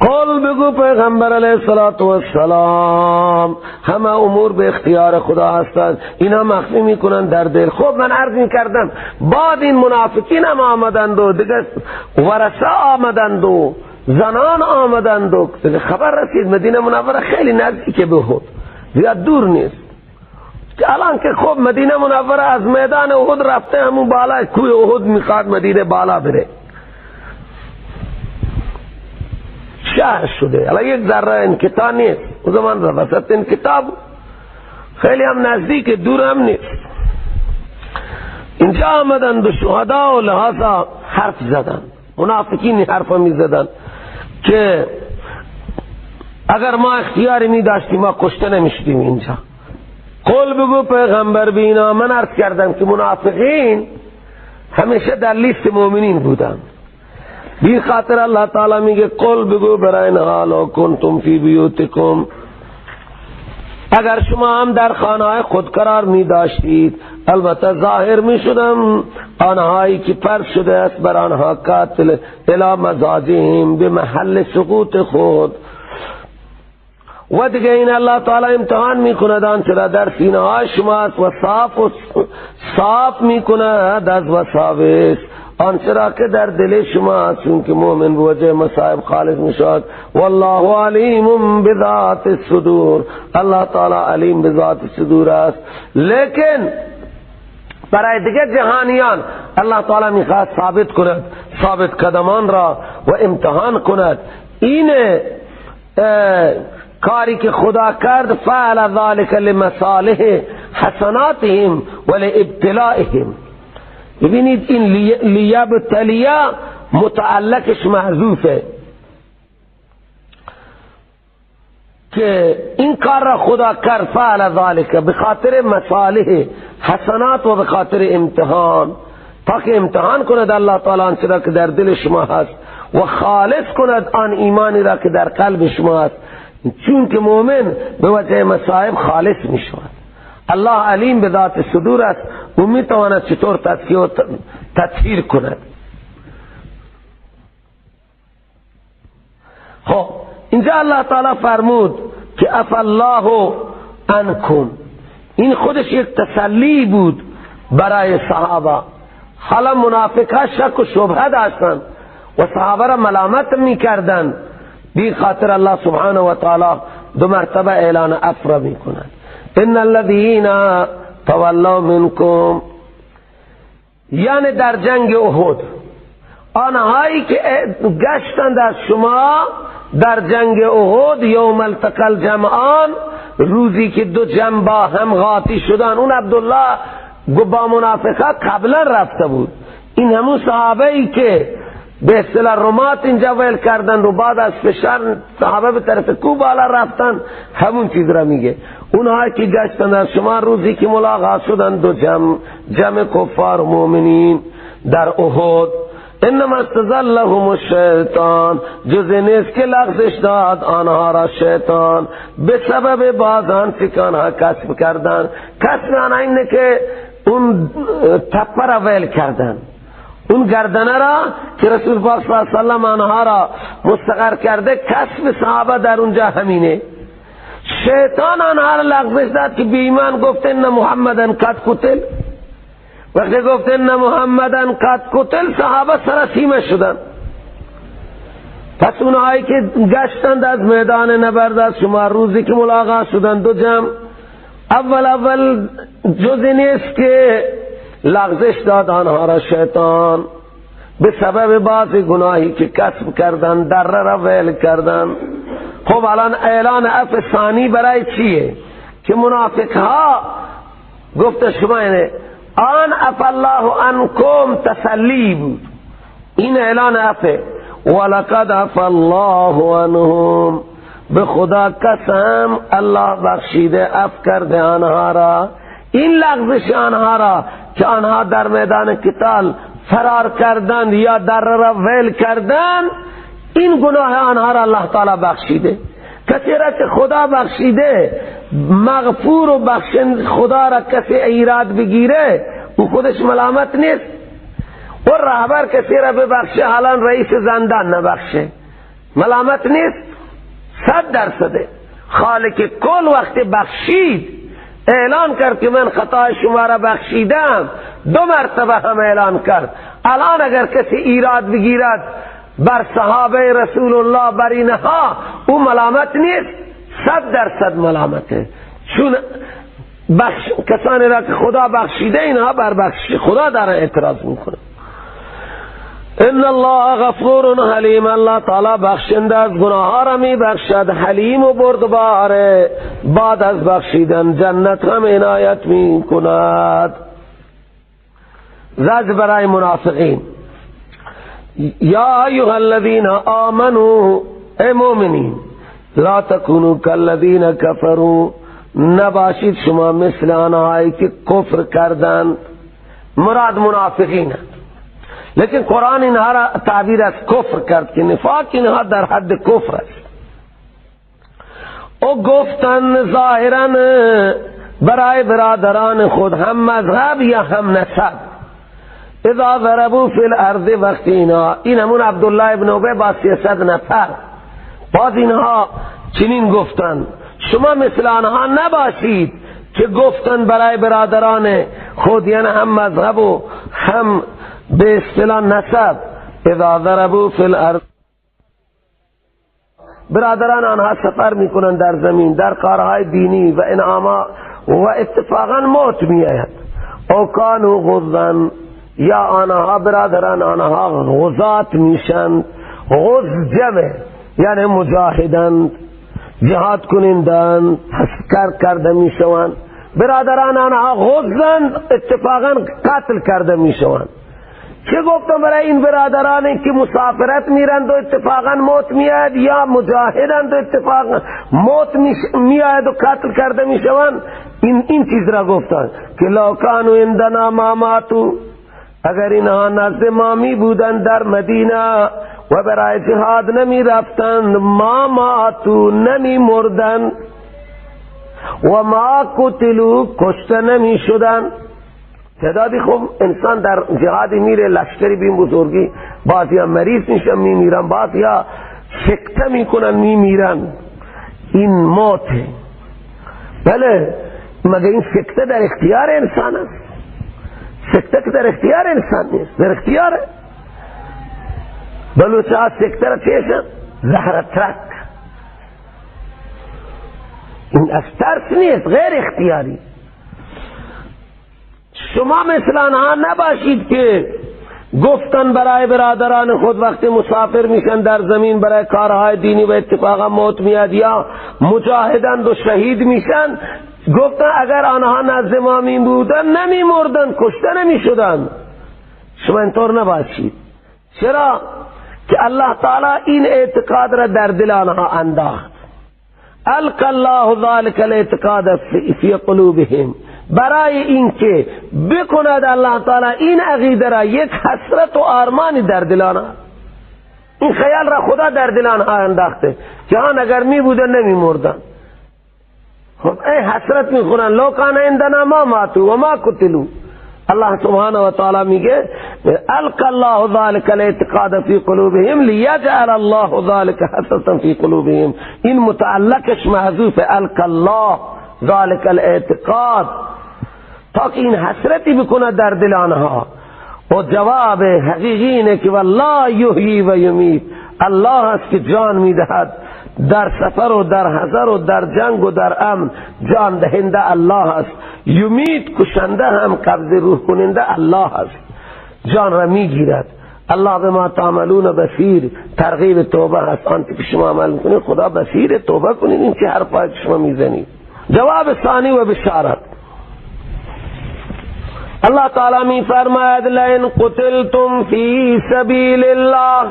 قول بگو پیغمبر علیه السلام همه امور به اختیار خدا هستند، اینا مخفی میکنن در دل. خب من عرض میکردم بعد این منافقین هم آمدند و دیگه ورثه آمدند و زنان آمدند و دیگه خبر رسید مدینه منوره خیلی نزدیک به احد، زیاد دور نیست. الان که خب مدینه منوره از میدان احد رفته همون بالا کوه احد میخواد مدینه بالا بره، شهر شده. الان یک ذره انقطاع نیست، اون زمان وسط انقطاع خیلی هم نزدیک دور هم نیست. اینجا آمدن به شهدا و لحاظا حرف زدن، منافقین حرف می زدن که اگر ما اختیاری می داشتیم ما کشته نمیشدیم اینجا. قول بگو پیغمبر بینا من عرض کردم که منافقین همیشه در لیست مومنین بودن، بی خاطر اللہ تعالی میگه قول بگو برای این حالا کنتم فی بیوتکم اگر شما هم در خانه خود قرار می داشتید، البته ظاهر می شدم آنهایی که فرض شده است بر آنها قاتل الی مزاجهم به محل سقوط خود. و دیگه این الله تعالی امتحان می کند آنچه را در سینه های شما است و صاف می کند از وساوس آنچه را که در دل شما است، چون که مومن به وجه مصائب خالص می شود. والله علیم بذات الصدور، الله تعالی علیم بذات الصدور است. لیکن برای دیگه جهانیان الله تعالی می خواهد ثابت کند ثابت قدمان را و امتحان کند. این کاری که خدا کرد فعل ذلك لمصالح حسناتهم ولابتلائهم. ببینید این لیبتلیا متعلقش محذوفه که این کار را خدا کرد فعل ذلك به خاطر مصالح حسنات و به خاطر امتحان، تاکه امتحان کند الله تعالی آنچه را که در دل شما هست و خالص کند آن ایمانی را که در قلب شما هست، چون که مومن به وجه مصائب خالص می شود. الله علیم به ذات صدور است و می تواند چطور تزکیه و تطهیر کند. خب اینجا الله تعالی فرمود که عفا الله عنکم، این خودش یک تسلی بود برای صحابه. حالا منافقا شک و شبهه داشتند و صحابه را ملامت می کردند، بی خاطر الله سبحانه و تعالی دو مرتبه اعلان عفو می کند. ان الذين تولوا منكم، یعنی در جنگ احد آنهایی که گشتند از شما در جنگ احد، یوم التقى الجمعان، روزی که دو جمع با هم قاطی شدن. اون عبدالله با منافقات قبلا رفته بود، این همون صحابه ای که به اصطلاح رمات اینجا ویل کردن رو بعد از فشار صحابه به طرف کو بالا رفتن، همون چیز را میگه. اونها که گشتن از شما روزی که ملاقات شدن دو جمع کفار و مؤمنین در احد، انما استزلهم الشیطان، جز نیست که لغزش داد آنها را شیطان به سبب بازان که آنها کسب کردن. کسب آنها اینه که اون تپه را ویل کردن، اون گردنه را که رسول پاک صلی اللہ علیہ وسلم آنها را مستقر کرده، کسب صحابه در اونجا همینه. شیطان آنها را لغزش داد که بی ایمان گفت ان محمدن قد قتل. وقتی گفت ان محمدن قد قتل صحابه سراسیمه شدن. پس اونهایی که گشتند از میدان نبرد از شما روزی که ملاقات شدن دو جمع، اول جزی نیست که لغزش داد آنها را شیطان به سبب بعض گناهی که کسب کردن دره را ول کردن. خب الان اعلان عفو ثانی برای چیه؟ که منافق ها گفت شما اینه آن عفا الله عنکم تسلی بود، این اعلان عفو. ولقد عفا الله عنهم، به خدا قسم الله بخشیده عفو کرده آنها را. این لغزش آنها را که آنها در میدان قتال فرار کردند یا در را ول کردند، این گناه آنها را الله تعالی بخشیده. کسی را که خدا بخشیده مغفور و بخشن خدا را کسی ایراد بگیره او خودش ملامت نیست. و رهبر کسی را ببخشه حالا رئیس زندان نبخشه ملامت نیست. 100% خالق کل وقت بخشید اعلان کرد که من خطای شما را بخشیدم، 2 مرتبه هم اعلان کرد. الان اگر کسی ایراد بگیرد بر صحابه رسول الله بر اینها او ملامت نیست، 100% ملامته. چون کسانی را که خدا بخشیده اینها بر بخش خدا در اعتراض میکنه. ان الله غفور حلیم، الله تعالی بخشنده از گناه ها را می بخشد، حلیم و بردباره، بعد از بخشیدن جنت هم عنایت می کند. زجر برای منافقین. یا ایها الذین آمنوا، ای مؤمنین، لا تکونوا کالذین کفروا، نباشید شما مثل آنهایی که کفر کردند. مراد منافقین، لیکن قرآن اینها را تعبیر از کفر کرد که نفاق اینها در حد کفر است. او گفتن ظاهرا برای برادران خود هم مذهب یا هم نسب، اذا ضربوا فی الارض، وقتی این همون عبدالله ابن ابی با 300 نفر باز اینها چنین گفتن. شما مثل آنها نباشید که گفتن برای برادران خود یعنی هم مذهب و هم به اصطلاح نسب. اذا ضربوا فی الارض، برادران آنها سفر میکنن در زمین در کارهای دینی و انعاما و اتفاقا موت میآید. او کانوا غزا، یا آنها برادران آنها غزات میشن. غز جمع یعنی مجاهدند، جهاد کنندند، عسکر کرده میشوند. برادران آنها غزند، اتفاقا قتل کرده میشوند. چه گفتم برای این برادرانی که مسافرت میرند و اتفاقا موت میاد، یا مجاهدند و اتفاقا موت میاد و قتل کرده میشوند. این چیز را گفتن که لو کانوا عندنا ما ماتوا، اگر اینها نزد ما می بودند در مدینه و برای جهاد نمی رفتند، ما ماتوا، نمی مردند، و ما قتلوا، کشته نمی شدند. تعدادی خوب انسان در جهادی میره لشکری بین بزرگی، بعضی ها مریض میشن میمیرن، بعضی ها سکته میکنن میمیرن. این موته. بله مگه این سکته در اختیار انسان است؟ سکته که در اختیار انسان نیست، در اختیاره. بلوچه ها سکته را چیشن؟ زهر ترک. این از ترس نیست، غیر اختیاری. شما مثل آنها نباشید که گفتن برای برادران خود وقتی مسافر میشن در زمین برای کارهای دینی و اتفاقا موت میاد یا مجاهدند و شهید میشن، گفتن اگر آنها نزد ما می بودن نمی مردن، کشته نمی شدن. شما اینطور نباشید. چرا؟ که الله تعالی این اعتقاد را در دل آنها انداخت. القى الله ذلك الاعتقاد فی قلوبهم، برای این که بکند الله تعالی این عقیده را یک حسرت و آرمانی در دل آنها، این خیال را خدا در دل آنها انداخته که آن اگر می بودن نمی مردن. خب ای حسرت میخونن لو کان عندنا ما ماتوا و ما قتلوا. الله سبحانه و تعالی میگه القى الله ذلك الاعتقاد في قلوبهم ليجعل الله ذلك حسرة في قلوبهم. این متعلقش محذوف القى الله ذلك الاعتقاد، تا که این حسرتی بکنه در دل آنها. و جواب حقیقی اینه که والله یحیی و یمیت، الله است که جان میدهد در سفر و در حضر و در جنگ و در امن، جان دهنده الله است. یمیت، کشنده هم قبض روح کننده الله است، جان را میگیرد. الله بما تعملون بصیر. ترغیب توبه هست، آنچه که شما عمل میکنید خدا بصیر، توبه کنید این چه حرفایی که شما میزنید. جواب ثانی و بشارت. اللہ تعالی می فرماید لئن قتلتم فی سبیل الله،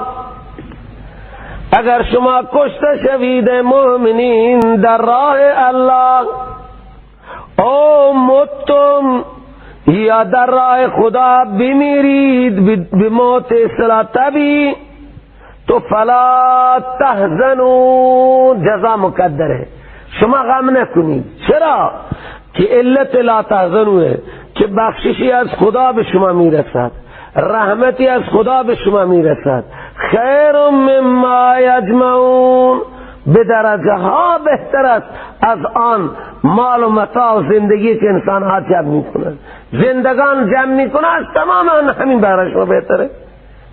اگر شما کشته شوید مؤمنین در راه الله، او متم یا در راه خدا بمیرید بموت طبیعی، تو فلا تحزنوا، جزا مقدر ہے، شما غم نکنید. چرا؟ کہ علت لا تحزنوا ہے که بخششی از خدا به شما میرسد، رحمتی از خدا به شما میرسد. خیر مما یجمعون، به درجه ها بهتر است از آن مال و متاع و زندگی که انسان ها جمع میکنند. زندگان جمع میکنند از تماما همین برای شما بهتره.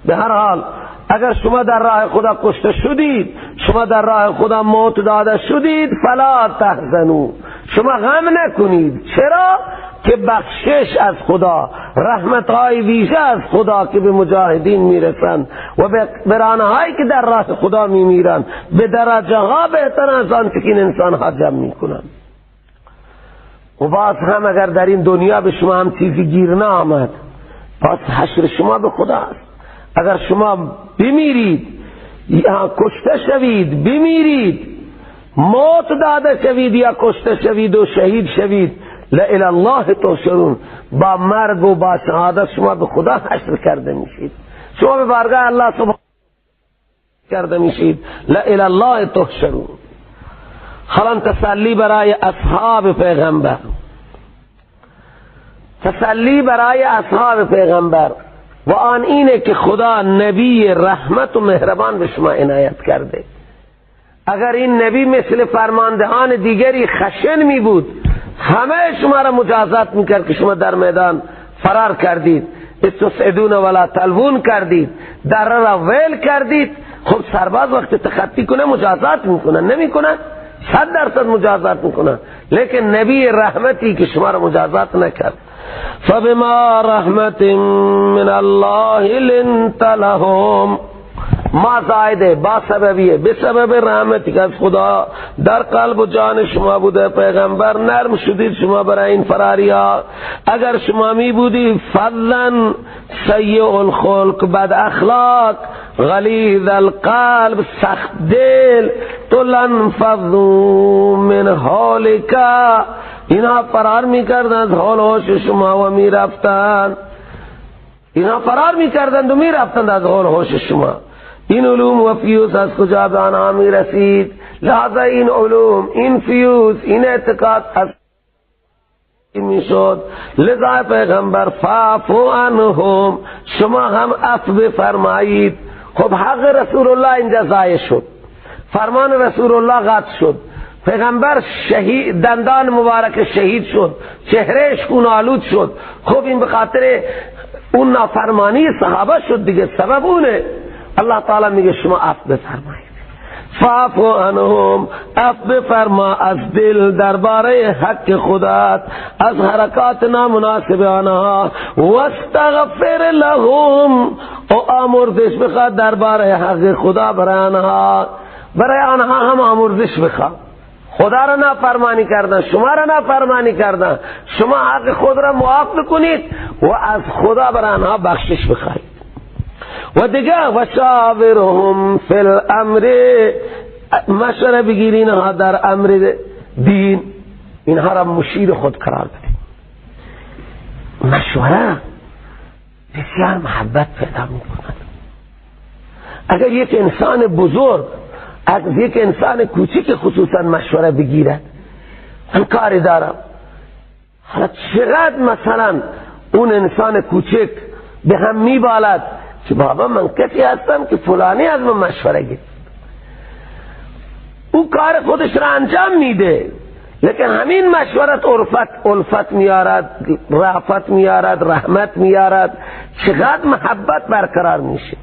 به هر حال اگر شما در راه خدا کشته شدید، شما در راه خدا موت داده شدید، فلا تحزنوا، شما غم نکنید. چرا؟ که بخشش از خدا، رحمتهای ویژه از خدا که به مجاهدین میرسند و به برانهایی که در راه خدا میمیرند به درجه ها بهتر از آن که این انسان ها جمع میکنند. و باز هم اگر در این دنیا به شما هم چیزی گیر نآمد، پس حشر شما به خدا است. اگر شما بمیرید یا کشته شوید، بمیرید، موت داده شوید یا کشته شوید و شهید شوید، لإلی الله تحشرون، با مرگ و با شهادت شما به خدا حشر کرده میشید، شما به بارگاه الله سبحانه کرده میشید. لإلی الله تحشرون. حالا تسلی برای اصحاب پیغمبر، تسلی برای اصحاب پیغمبر و آن اینه که خدا نبی رحمت و مهربان به شما عنایت کرده. اگر این نبی مثل فرماندهان دیگری خشن می بود، همه شما را مجازات میکرد که شما در میدان فرار کردید، استسعدون ولا تلوون کردید، در را ویل کردید. خب سرباز وقت تخطی کنه مجازات میکنن، نمیکنن؟ 100% مجازات میکنن. لیکن نبی رحمتی که شما را مجازات نکرد. فبما رحمت من الله لنت لهم، ما زائده با سببیه، به سبب رحمتی که از خدا در قلب و جان شما بوده پیغمبر نرم شدید شما برای این فراری ها. اگر شما می بودی فضلا سیء الخلق، بد اخلاق، غلیظ القلب، سخت دل، تو لنفضوا من حولک، اینا فرار میکردند از حال هوش شما و میرفتند، اینا فرار میکردند و میرفتند از حال هوش شما. این علوم و فیوز از کجا به آنها میرسید؟ لحظه این علوم، این فیوز، این اعتقاد از میشد. لذا پیغمبر فاعفو عنهم، شما هم عفو بفرمایید. خب حق رسول الله اینجا ضایع شد، فرمان رسول الله قطع شد، پیغمبر شهید، دندان مبارک شهید شد، چهرهش خون آلود شد. خب این به خاطر اون نافرمانی صحابه شد دیگه، سبب اونه. الله تعالی میگه شما عفو بفرمایید. فاعفو عنهم، عفو بفرما از دل درباره حق خدا، از حرکات نامناسب آنها. واستغفر لهم، او آمرزش بخواد درباره حق خدا برای آنها، برای آنها هم آمرزش بخواد. خدا را نافرمانی کردن، شما را نافرمانی کردن، شما حق خود را معاف کنید و از خدا برای آنها بخشش بخواهید. و دیگه و شاورهم فی الامر، مشوره بگیرین ها در امر دین، اینها را مشیر خود قرار بدید. مشوره بسیار محبت پیدا میکند. اگر یک انسان بزرگ از یک انسان کوچک خصوصا مشوره بگیرد، من کاری دارم، حالا چقدر مثلا اون انسان کوچک به هم میبالد که بابا من کسی هستم که فلانی از من مشوره گیر، او کار خودش را انجام میده، لیکن همین مشورت الفت میارد، رافت میارد، رحمت میارد، چقدر محبت برقرار میشه.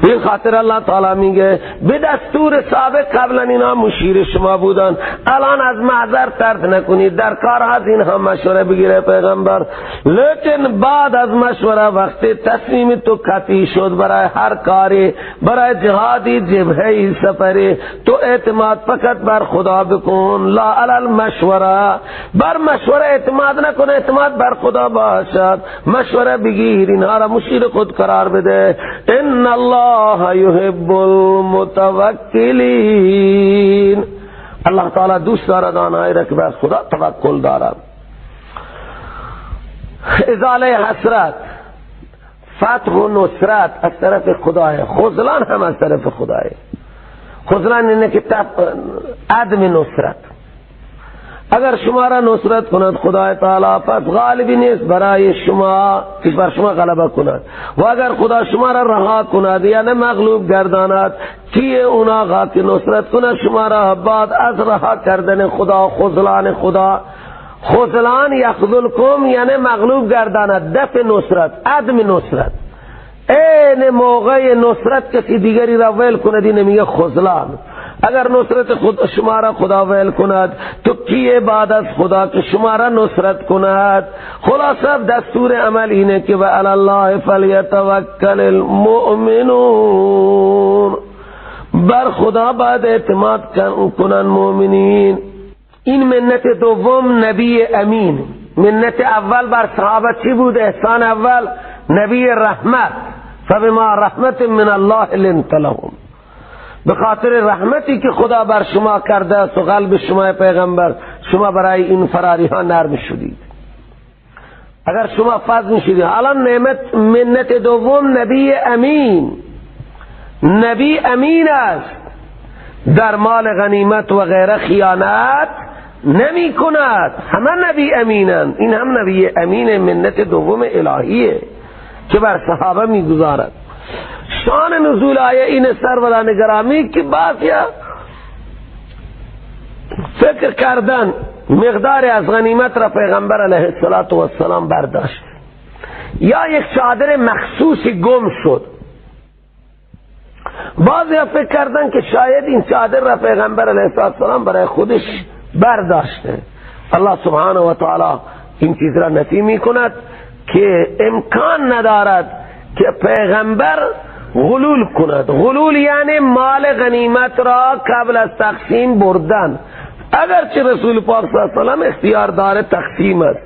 این خاطر الله تعالی میگه به دستور سابق قبلا اینا مشیر شما بودن، الان از معذر ترد نکنید، در کار از اینها مشوره بگیره پیغمبر. لیکن بعد از مشوره وقتی تصمیم تو قطعی شد برای هر کاری، برای جهادی، جبهه سفری، تو اعتماد فقط بر خدا بکن، لا علی المشوره، بر مشوره اعتماد نکن، اعتماد بر خدا باشد. مشوره بگیر، اینها را مشیر خود قرار بده. ان الله يحب المتوکلین، الله تعالی دوست دارد آنهایی را که بر خدا توکل دارد. ازاله حسرت، فتح و نصرت از طرف خدای، خذلان هم از طرف خدای. خذلان اینه که عدم نصرت. اگر شما را نصرت کند خدای تعالی پس غالبی نیست برای شما که بر شما غلبه کند، و اگر خدا شما را رها کند یعنی مغلوب گرداند، کیه اونا که نصرت کند شما را بعد از رها کردن خدا، خذلان خدا. خذلان یخذلکم یعنی مغلوب گرداند، دفع نصرت، عدم نصرت. این موقع نصرت کسی دیگری را ویل کند این میگه خذلان. اگر نصرت شما را خدا ویل کند تو کیه بعد از خدا که شما را نصرت کند؟ خلاصه دستور عمل اینه که و علی الله فلیتوکل المؤمنون، بر خدا باید اعتماد کنن مؤمنین. این منت دوم نبی امین. منت اول بر صحابه چی بود؟ احسان اول نبی رحمت، فبما رحمت من الله لنت لهم، به خاطر رحمتی که خدا بر شما کرده است و قلب شما پیغمبر، شما برای این فراری ها نرم شدید. اگر شما فضل شدید. الان نعمت منت دوم نبی امین. نبی امین است، در مال غنیمت و غیره خیانت نمی کند. همه نبی امینند. این هم نبی امین منت دوم الهیه که بر صحابه می گذارد. شان نزول آیه این سروران گرامی که بعضی فکر کردن مقدار از غنیمت را پیغمبر علیه السلام برداشت، یا یک چادر مخصوصی گم شد. بعضی فکر کردن که شاید این چادر را پیغمبر علیه السلام برای خودش برداشته. الله سبحانه و تعالی این چیز را نفی می کند که امکان ندارد که پیغمبر غلول کند. غلول یعنی مال غنیمت را قبل از تقسیم بردن. اگرچه رسول پاک صلی اللہ علیہ وسلم اختیار دار تقسیم است،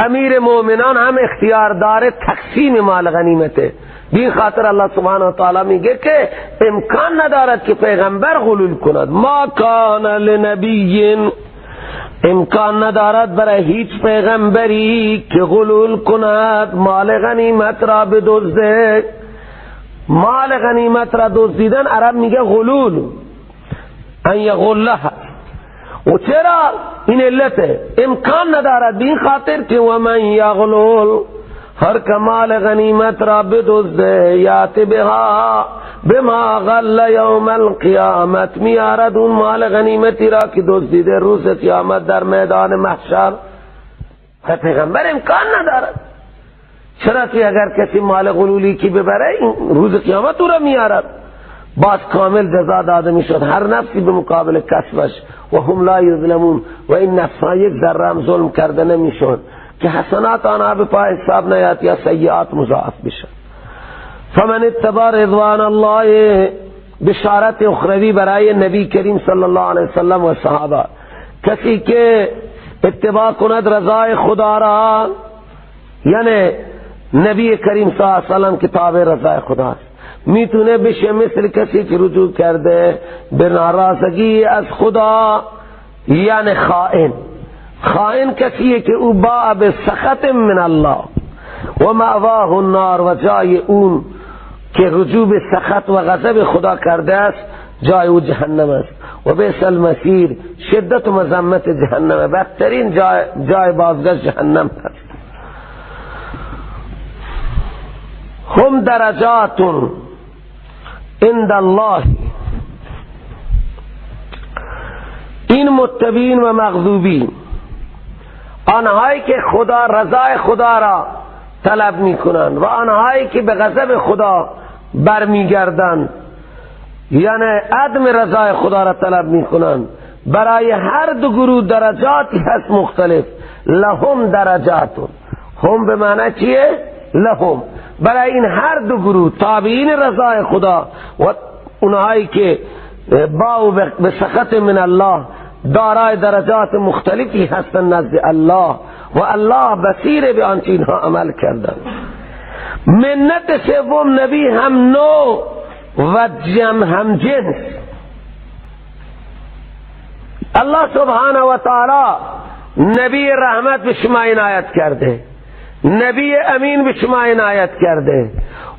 امیر مومنان هم اختیار دار تقسیم مال غنیمته. بین خاطر الله سبحانه و تعالی میگه که امکان ندارد که پیغمبر غلول کند. ما کان لنبی، امکان ندارد برای هیچ پیغمبری که غلول کند، مال غنیمت را بدزده. مال غنیمت را دزدیدن عرب میگه غلول، ان یغلها. و چرا؟ این علته، امکان ندارد. بین خاطر که و من یغلول، هر کمال غنیمت را بدزده، یات بها بما غل یوم القیامت، میارد اون مال غنیمتی را که دزدیده روز قیامت در میدان محشر. پیغمبر امکان ندارد. چرا که اگر کسی مال غلولی کی ببره این روز قیامت او را میارد، باز کامل جزا داده میشد هر نفسی به مقابل کسبش، و هم لا یظلمون، و این نفسها یک ذره هم ظلم کرده نمیشد که حسنات آنها به پای حساب نیاد یا سیئات مضاعف بشن. فمن اتبع رضوان الله، بشارت اخروی برای نبی کریم صلی الله علیه وسلم و صحابه. کسی که اتباع کند رضای خدا را، یعنی نبی کریم صلی الله علیه وسلم کتاب رضای خداست، میتونه بشه مثل کسی که رجوع کرده به ناراضگی از خدا، یعنی خائن. خائن کسیه که او باع به سخط من الله و مأواه النار، و جای اون که رجوع به سخط و غضب خدا کرده است جای او جهنم است. و بیس المصیر، شدت و مذمت جهنم، بدترین جای بازگشت جهنم است. هم درجات عند الله، این متبین و مغضوبین، آنهایی که خدا رضای خدا را طلب می کنند و آنهایی که به غضب خدا برمیگردند، یعنی عدم رضای خدا را طلب میکنند. برای هر دو گروه درجاتی هست مختلف. لهم درجاتون، هم به معنی چیه؟ لهم، برای این هر دو گروه تابعین رضای خدا و اونهایی که باو به سخط من الله دارای درجات مختلفی هستند نزد الله و الله بصیر به آنچه اینها عمل کردند. منت سوم نبی هم نوع و جمع هم جنس. الله سبحانه و تعالی نبی رحمت به شما عنایت کرده، نبی امین به شما عنایت کرده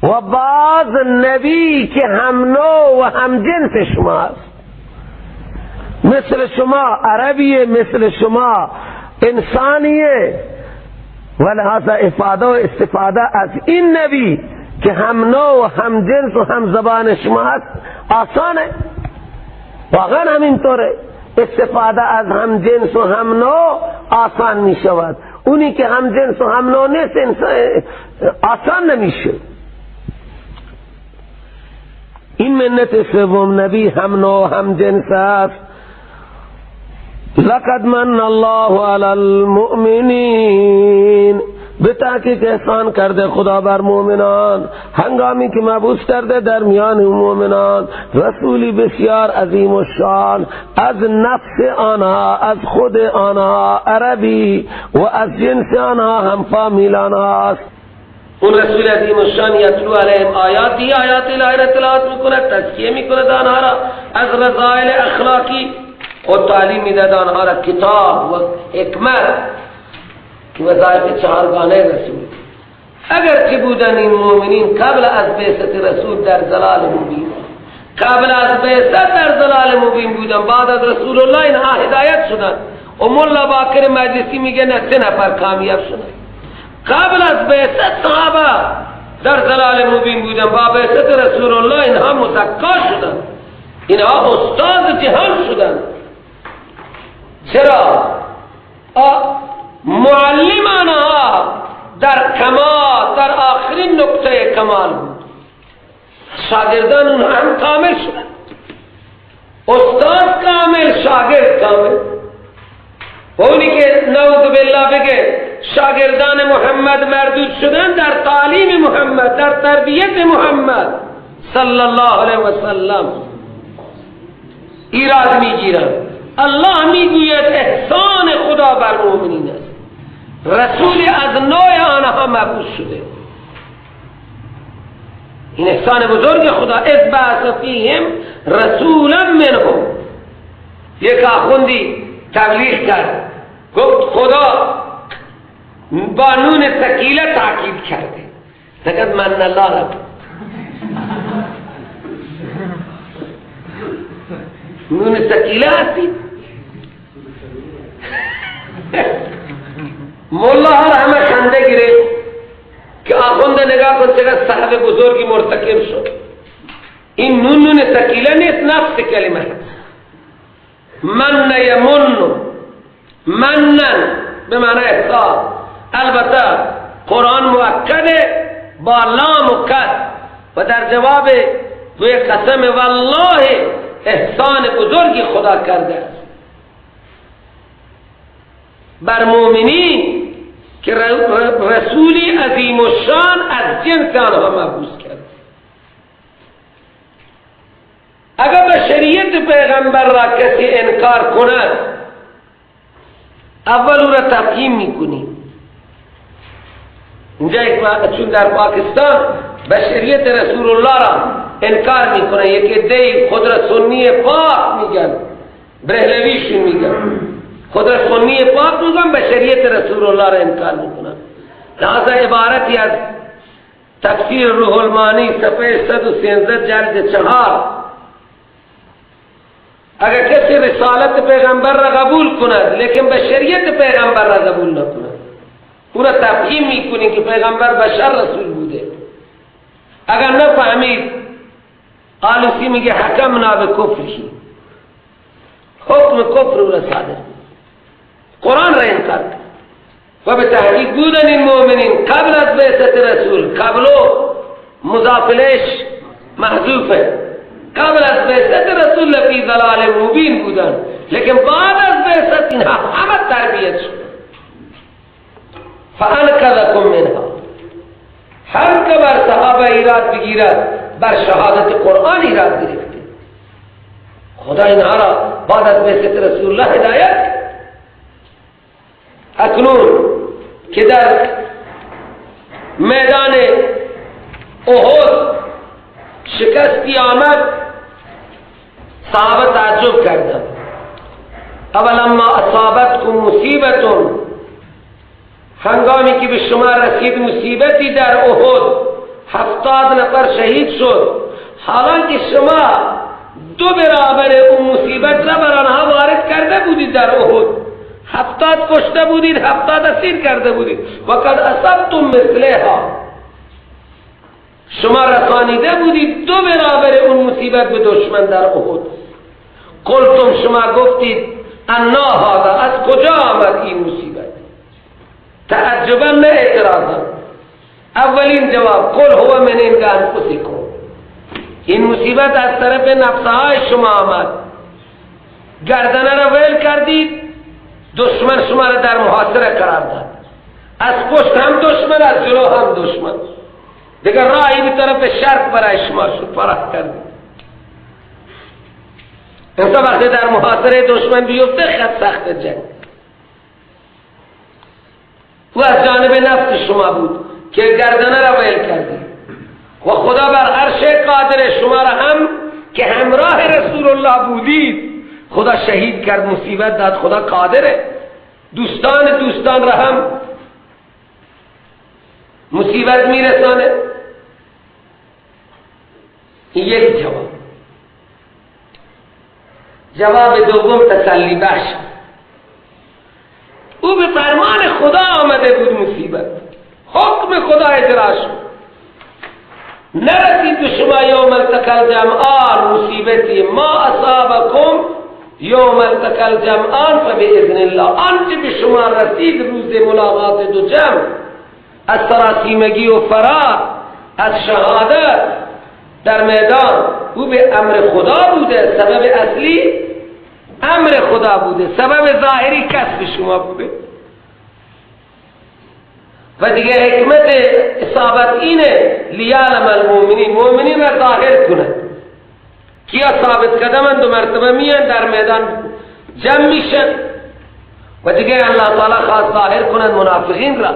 و بعض نبی که هم نوع و هم جنس شما است. مثل شما عربیه، مثل شما انسانیه، و لحاظا افاده و استفاده از این نبی که هم نوع و هم جنس و هم زبان شما هست آسانه. واقعا همینطوره، استفاده از هم جنس و هم نوع آسان می شود. اونی که هم جنس و هم نوع نیست آسان نمیشه. این منت سوم نبی هم نوع هم جنس است. لقد من الله علی المؤمنین، به تحقیق احسان کرده خدا بر مؤمنان هنگامی که مبعوث کرده در میان مؤمنان رسولی بسیار عظیم و شان از نفس آنها، از خود آنها عربی و از جنس آنها هم فامیل آنهاست. اون رسول عظیم و شان یتلو علیهم آیاتی، آیات الهی را تلاوت میکنه، تزکیه میکنه آنها را از رذائل اخلاقی و تعلیم میداد آنها را کتاب و حکمت که وظایف چهارگانه رسول. اگر چه بودن این مؤمنین قبل از بعثت رسول در ضلال مبین، قبل از بعثت در ضلال مبین بودن، بعد از رسول الله اینها هدایت شدن. و مولا باکر مجلسی میگه نه 3 نفر کامیاب شدن. قبل از بعثت صحابه در ضلال مبین بودن، با بعثت رسول الله اینها مزکا شدن، اینها استاد جهان شدن. چرا؟ معلم آنها در کمال، در آخرین نقطه کمال بود. شاگردان اونها هم کامل شدن، استاد کامل، شاگرد کامل. و اونی که نعوذ بالله بگه شاگردان محمد مردود شدن در تعلیم محمد، در تربیت محمد صلی الله علیه و سلم ایراد میگیرن. الله میگوید احسان خدا بر مؤمنین است، رسولی از نوع آنها مبعوث شده. این احسان بزرگ خدا. اذ بعث فیهم رسولا منهم. یک آخوندی تبلیغ کرد، گفت خدا با نون ثقیله تاکید کرده، لقد من الله لكم. نون ثقیله هستی. مولا ها همه خنده گرفت که آخونده نگاه کن چقدر صحب بزرگی مرتکب شد. این نون ثقیله نیست، نفس کلمه هست. من یمن، منن به معنی احسان. البته قرآن مؤکده با لام و کد و در جواب توی قسم والله احسان بزرگی خدا کرده است بر مؤمنین که رسولی عظیم و شان از جنس آنها مبعوث کرد. اگر بشریت پیغمبر را کسی انکار کند، اول او را تفهیم میکنیم. اینجا چون در پاکستان بشریت رسول الله را انکار میکنه، یکی دی خود را سنی پاک میگن، برهلویشون میگن خود را سنی پاک میگن، بشریت رسول الله را انکار میکنن. لحظه عبارتی از تفسیر روح المانی صفحه 113 جلد 4. اگر کسی رسالت پیغمبر را قبول کند لیکن بشریت پیغمبر را قبول نکند، او را تفهیم میکنی که پیغمبر بشر رسول بوده. اگر نفهمید، آلوسی میگه حکمنا به کفرشی، حکم کفر او را صادر، قرآن را انکار کرد. و به تحقیق بودن این مؤمنین قبل از بعثت رسول، قبلو مضافلش محذوفه. قبل از بعثت رسول فی ضلال مبین بودن، لیکن بعد از بعثت اینها همه تربیت شد. فانقذکم منها، هر که بر صحابه ایراد بگیرد بر شهادت قرآن ایراد گرفته. خدا اینها را بعد از بعثت رسول الله هدایت. اکنون که در میدان احد شکستی آمد، صحابه تعجب کردند. اولما اصابتکم مصیبتون، هنگامی که به شما رسید مصیبتی در احد 70 نفر شهید شد، حالانکه شما 2 برابر اون مصیبت را بر آنها وارد کرده بودید. در احد 70 کشته بودید، 70 اسیر کرده بودید. وقد اصبتم مثلها، شما رسانیده بودید 2 برابر اون مصیبت به دشمن در احد. قلتم، شما گفتید انا هذا، از کجا آمد این مصیبت؟ تعجبا نه اعتراضا. اولین جواب قل هو من عند انفسکم، این مصیبت از طرف نفسهای شما آمد. گردنه را ویل کردید، دشمن شما را در محاصره قرار داد. از پشت هم دشمن، از جلو هم دشمن. دیگر راهی به طرف شرق برای شما شد، فرح کردید. انسان وقتی در محاصره دشمن بیفته خط سخت جنگ. و از جانب نفس شما بود که گردنه را ویل کردید. و خدا بر عرش قادر، شما را هم که همراه رسول الله بودید خدا شهید کرد، مصیبت داد. خدا قادره دوستان را هم مصیبت میرسانه. این یک جواب. جواب دوم تسلی بخش، او به فرمان خدا آمده بود مصیبت، حکم خدا اجرا شد. نرسید به شما یوم التقى الجمعان مصیبتی، ما اصابکم یوم التقى الجمعان فباذن الله. آنچه به شما رسید روز ملاقات دو جمع، از سراسیمگی و فرار، از شهادت در میدان، او به امر خدا بوده. سبب اصلی امر خدا بوده، سبب ظاهری کسب شما بوده. و دیگه حکمت اصابت اینه لیعلم المؤمنین، مؤمنین را ظاهر کنند. کیا ثابت قدمن 2 مرتبه میان در میدان جمع میشن. و دیگه الله تعالی خواست ظاهر کنند منافقین را.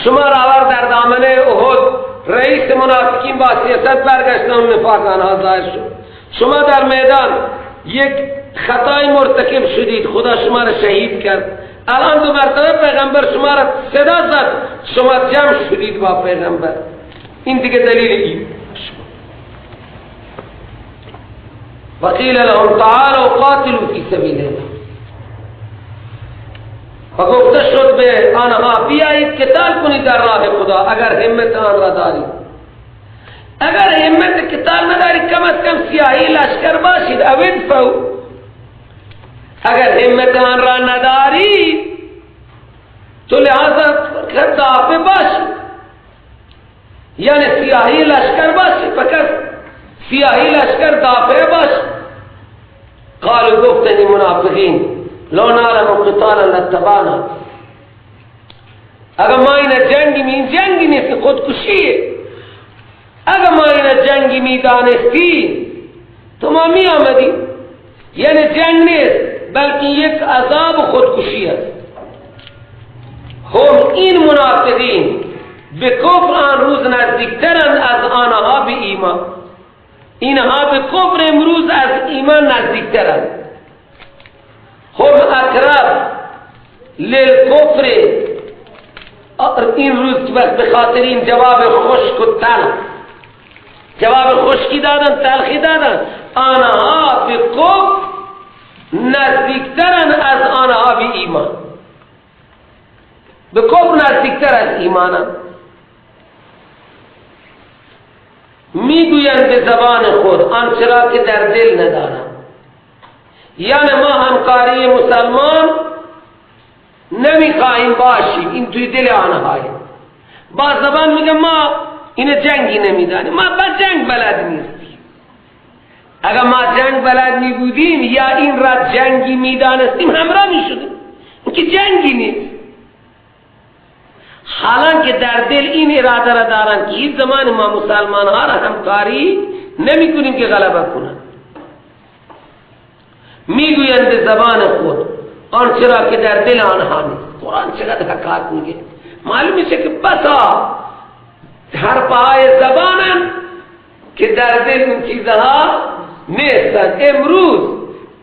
شما را آورد در دامن احد، رئیس منافقین با سیاست برگشتن و نفاق آنها ظاهر شد. شما در میدان یک خطای مرتکب شدید، خدا شما را شهید کرد. الان 2 مرتبه پیغمبر شما را صدا زد، شما جمع شدید با پیغمبر. این دیگه دلیل این. وقیل لهم تعالوا قاتلوا فی سبیل الله، و گفته شد به آنها بیایید قتال کنید در راه خدا اگر همت آن را دارید. اگر همت قتال ندارید کم از کم سیاهی لشکر باشید. او ادفعوا، اگر همت آن را ندارید تو لحاظا دافع باشید، یعنی سیاهی لشکر باشید، فقط سیاهی لشکر دافع باشید. قالوا گفتنی منافقین لو نعلم قتالا لاتبعنا، اگر ما این جنگی می، این جنگی نیست، خودکشیه. اگر ما این جنگی می دانستی تو ما می آمدی. یعنی جنگ نیست بلکه یک عذاب و خودکشی است. خب این منافقین به کفر آن روز نزدیکترند از آنها به ایمان. اینها به کفر امروز از ایمان نزدیکترند. هم اقرب للکفر. این روز به خاطر این جواب خشک و تلخ، جواب خشکی دادن، تلخی دادن، آنها به کفر نزدیکترن از آنها به ایمان. به کفر نزدیکتر از ایمانن. میگویند به زبان خود آنچه را که در دل ندارند. یعنی ما همکاری مسلمان نمیخواهیم باشیم، این توی دل آنهایی. با زبان میگه ما این جنگی نمیدانیم، ما با جنگ بلد نیستیم. اگر ما جنگ بلد می بودیم یا این را جنگی می دانستیم همراه می شدیم. این که جنگی نیست. حالا که در دل این اراده را دارن که این زمان ما مسلمان ها را همکاری نمی کنیم که غلبه کنن، می گویند به زبان خود آنچه را که در دل آنها نیست. قرآن چقدر حقیقت میگه. معلوم میشه که بسا حرفهای زبانن که در دل اون چیزها نیستن. امروز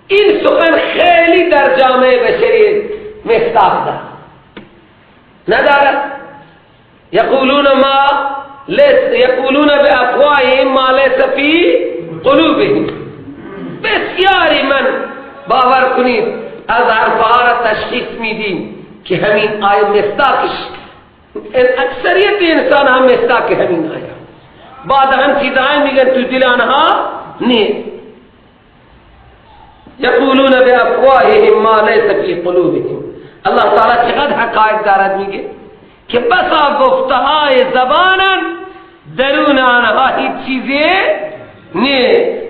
این سخن خیلی در جامعه بشری مصداق دارد ندارد. یقولون بافواههم ما لیس فی قلوبهم. بسیاری من باور کنید از حرفها را تشخیص میدیم که همین آیه مصداقش، اکثریت انسان هم مصداق همین آیه. بعد هم چیزهای میگن تو دل آنها نیست. یقولون بافواههم ما لیس فی قلوبهم. الله تعالی چقدر حقایق دارد میگه که بسا گفتهای زبانن درون آنها هیچ چیزی نیست.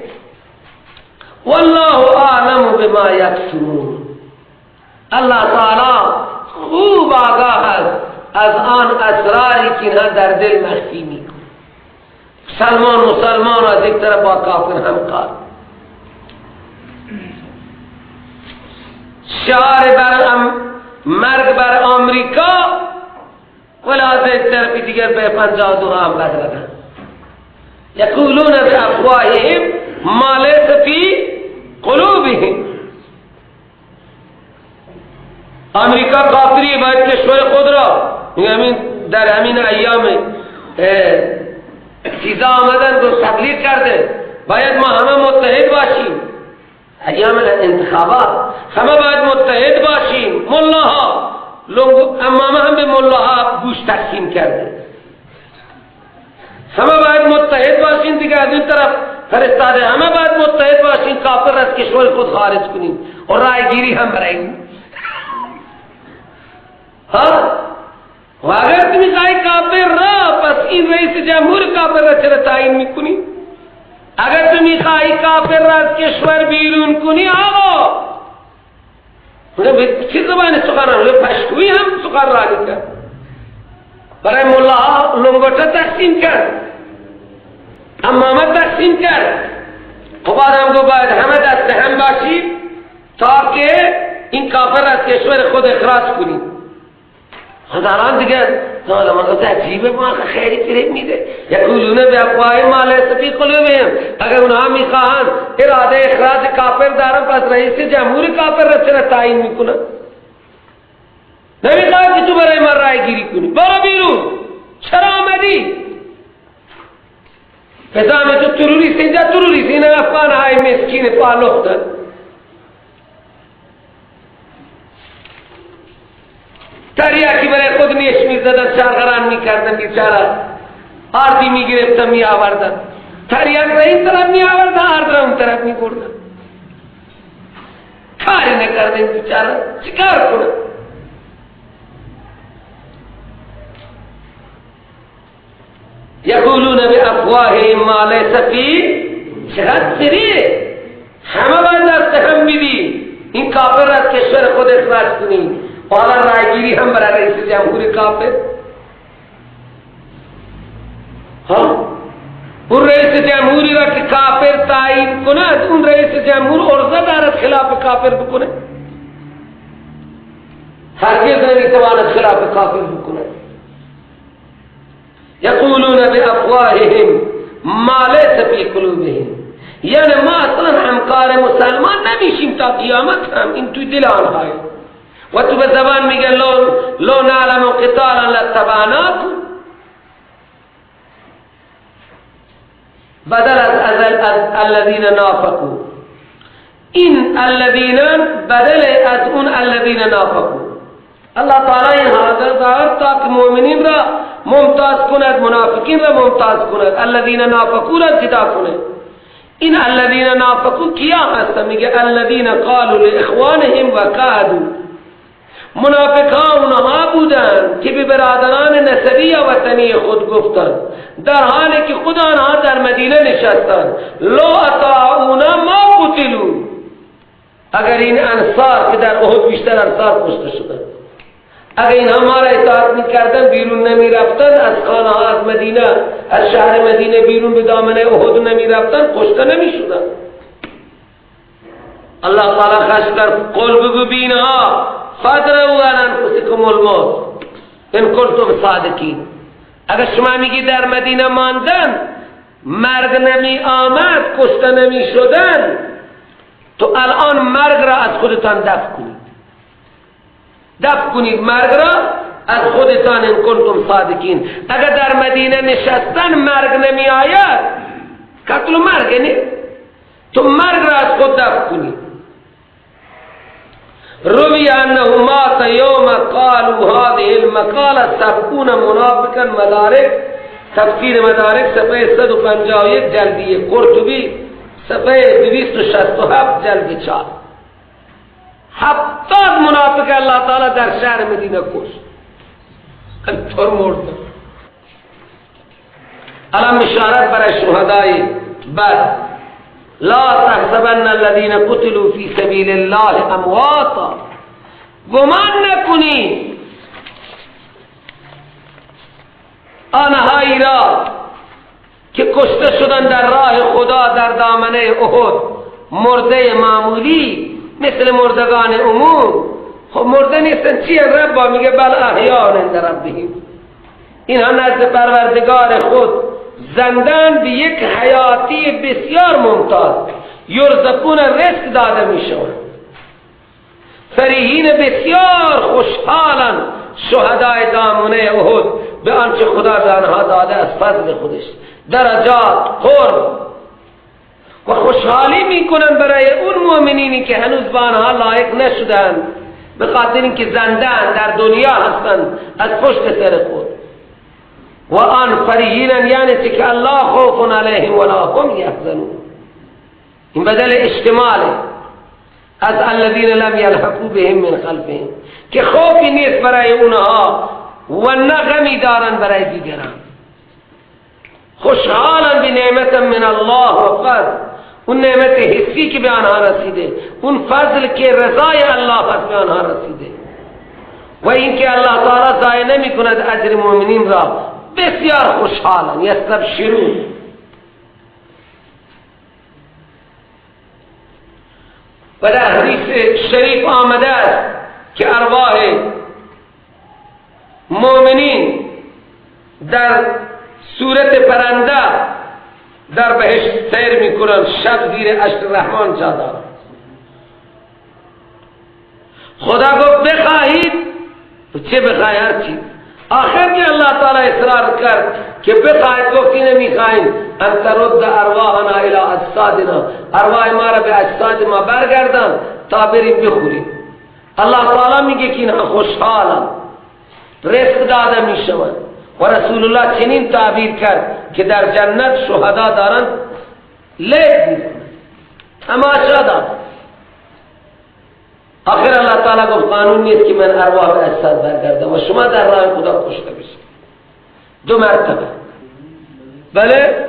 والله اعلم بما یکتمون. الله تعالی خوب آگاه است از آن اسراری که اینها در دل مخفی میکنند. مسلمان از یک طرف با کافر همکار. شعار بر مرگ بر آمریکا ولی از یک طرف دیگر به 52 هم بدلدن. یقولون بافواههم ما لیس فی قلوبهم. امریکا کافری باید کشور خود را در همین ایام چیزا آمدن و تبلیغ کرده باید ما همه متحد باشیم. ایام انتخابات همه باید متحد باشیم. ملاها امامه هم به ملاها گوش تقسیم کرده. همه باید متحد باشیم دیگه. از این طرف فرستاده همه باید متحد باشیم کافر از کشور خود خارج کنیم و رای گیری هم براییم. و اگر تمی خواهی کافر را پس این رئیس جمهور کافر را چرا تعیین میکنی؟ اگر تمی خواهی کافر را از کشور بیرون کنی آقا چه زبانی سخن را پشکوی هم سخن را کرد. برای ملاها لنگوٹا تقسیم کرد، امامت تقسیم کرد. و بعد هم گو باید همه دست هم باشید تا که این کافر از کشور خود اخراج کنید. هزاران دیگر مگه عجیبه ما خیلی فریب میده. یقولون بافواههم ما لیس فی قلوبهم. اگر اونها میخواهند اراده اخراج کافر دارن پس رئیس جمهور کافر را چرا تعیین میکنن؟ نمیخواد که تو برای من رای گیری کنی. برو بیرون. چرا آمدی؟ فضامه تو تروریست اینجا تروریست. این افغان های مسکین پالوختن. تریاکی برای خود نیش میزدن، چارغران میکردن بیچاره. آردی میگرفتن میآوردن. تریاک را این طرف میآوردن، آرد را اون طرف میبردن. کاری نکردن بیچاره. چیکار کنن؟ یقولون بافواههم ما لیس فی. چقدر سریع همه باید دست هم بدی این کافر را از کشور خود اخراج کنی. و حالا رایگیری هم برای رئیس جمهور کافر. اون رئیس جمهوری را که کافر تعیین کند اون رئیس جمهور عرضه دارد خلاف کافر بکنه. هرگز نمیتواند خلاف کافر بکنه. یقولون بافواههم ما لیس فی قلوبهم. یعنی ما اصلا همکار مسلمان نمیشیم تا قیامت هم. این توی دل آنهای و تو به زبان میگن لو نعلم قتالا لاتبعناکم. بدل از الذین نافقوا. این الذین بدل از اون الذین نافقوا. الله تعالی این حاضر دارد تا که مؤمنین را ممتاز کند، منافقین را ممتاز کند، الذین نافقوا را جدا کند. این الذین نافقوا کیا هستند؟ میگه الذین قالوا لاخوانهم وقعدوا. منافقان اونها بودند که به برادران نسبی و وطنی خود گفتند در حالی که خود آنها در مدینه نشستند لو اطاعونا که در احد بیشتر انصار کشته شدن. اگر اینها ما را اطاعت میکردن بیرون نمی رفتن از خانه ها، از مدینه، از شهر مدینه بیرون به دامنه احد نمی رفتن، کشته نمی شدن. الله تعالی خشم کرد قل بگو به اینها فادرؤا عن انفسکم الموت ان کنتم صادقین. اگر شما میگی در مدینه ماندن، مرگ نمی آمد، کشته نمی شدن، تو الان مرگ را از خودتان دفع کنید. دفع کنید مرگ را از خودتان ان کنتم صادقین. اگر در مدینه نشستن مرگ نمی آید، قتل مرگ نه، تو مرگ را از خود دفع کنید. روی انه مات یوم قالوا هذه المقاله 70 منافقا مدارک. تفسیر مدارک صفحه 151 جلدی قرطبی صفحه 267 جلد 4. 70 منافق اللہ تعالی در شهر مدینه کشت. اینطور مرد. الان اشارت برای شهدای بد. لا تحسبن الذين قتلوا في سبيل الله امواتا. گمان نکنی آنهایی را که کشته شدن در راه خدا در دامنه احد مرده معمولی مثل مردگان عموم. خب مرده نیستن چیه؟ رب میگه بل احیاء عند ربهم. اینها نزد پروردگار خود زندان به یک حیاتی بسیار ممتاز، یرزقون رزق داده میشوند. فریحین بسیار خوشحالن شهدای دامنه احد به آنچه خدا به آنها داده از فضل خودش، درجات، قرب و خوشحالی میکنن برای اون مؤمنینی که هنوز به آنها لایق نشدن، به خاطر اینکه زندان در دنیا هستند از پشت سر خود. و آن فریحین یعنی که الله خوف علیهم ولا هم یحزنون. این بدل اشتماله از الذین لم یلحقوا بهم من خلفهم، که خوفی نیست برای اونها و نه غمی دارن برای دیگران. خوشحالن به نعمت من الله و فضل، اون نعمت حسی که به آنها رسیده، اون فضل که رضای الله هست به آنها رسیده، و اینکه الله تعالی ضایع نمی کند اجر مؤمنین را. بسیار خوشحالن. یستبشرون. و در حدیث شریف آمده است که ارواح مؤمنین در صورت پرنده در بهشت سیر میکنن، شب زیر عرش رحمان جا دارند. خدا گفت بخواهید چه بخواهید هر چیز. آخر که الله تعالی اصرار کرد که بخواهید، گفتی نمیخواهید ان ترد ارواحنا الى اجسادنا، ارواح ما را به اجساد ما برگردان تا بریم بخوریم. الله تعالی میگه که اینها خوشحالن، رزق داده میشوند. و رسول الله چنین تعبیر کرد که در جنت شهدا دارند لیک میکنند، تماشا دارند. آخر الله تعالی گفت قانون نیست که من ارواح به اجساد برگردم و شما در راه خدا کشته بشید. 2 مرتبه. بله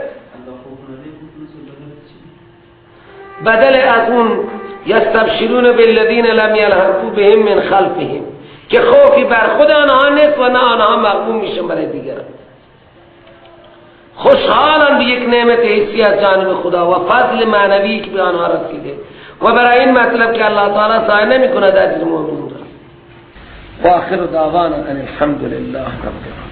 بدل از اون یستبشرون بالذین لم یلحقوا بهم من خلفهم، که خوفی بر خود آنها نیست و نه آنها مغموم میشن برای دیگران. خوشحالن به یک نعمت حسی از جانب خدا و فضل معنوی که به آنها رسیده، و برای این مطلب که الله تعالی ضایع نمی کند اجر مؤمنین را. و آخر دعوانا ان الحمد لله رب العالمین.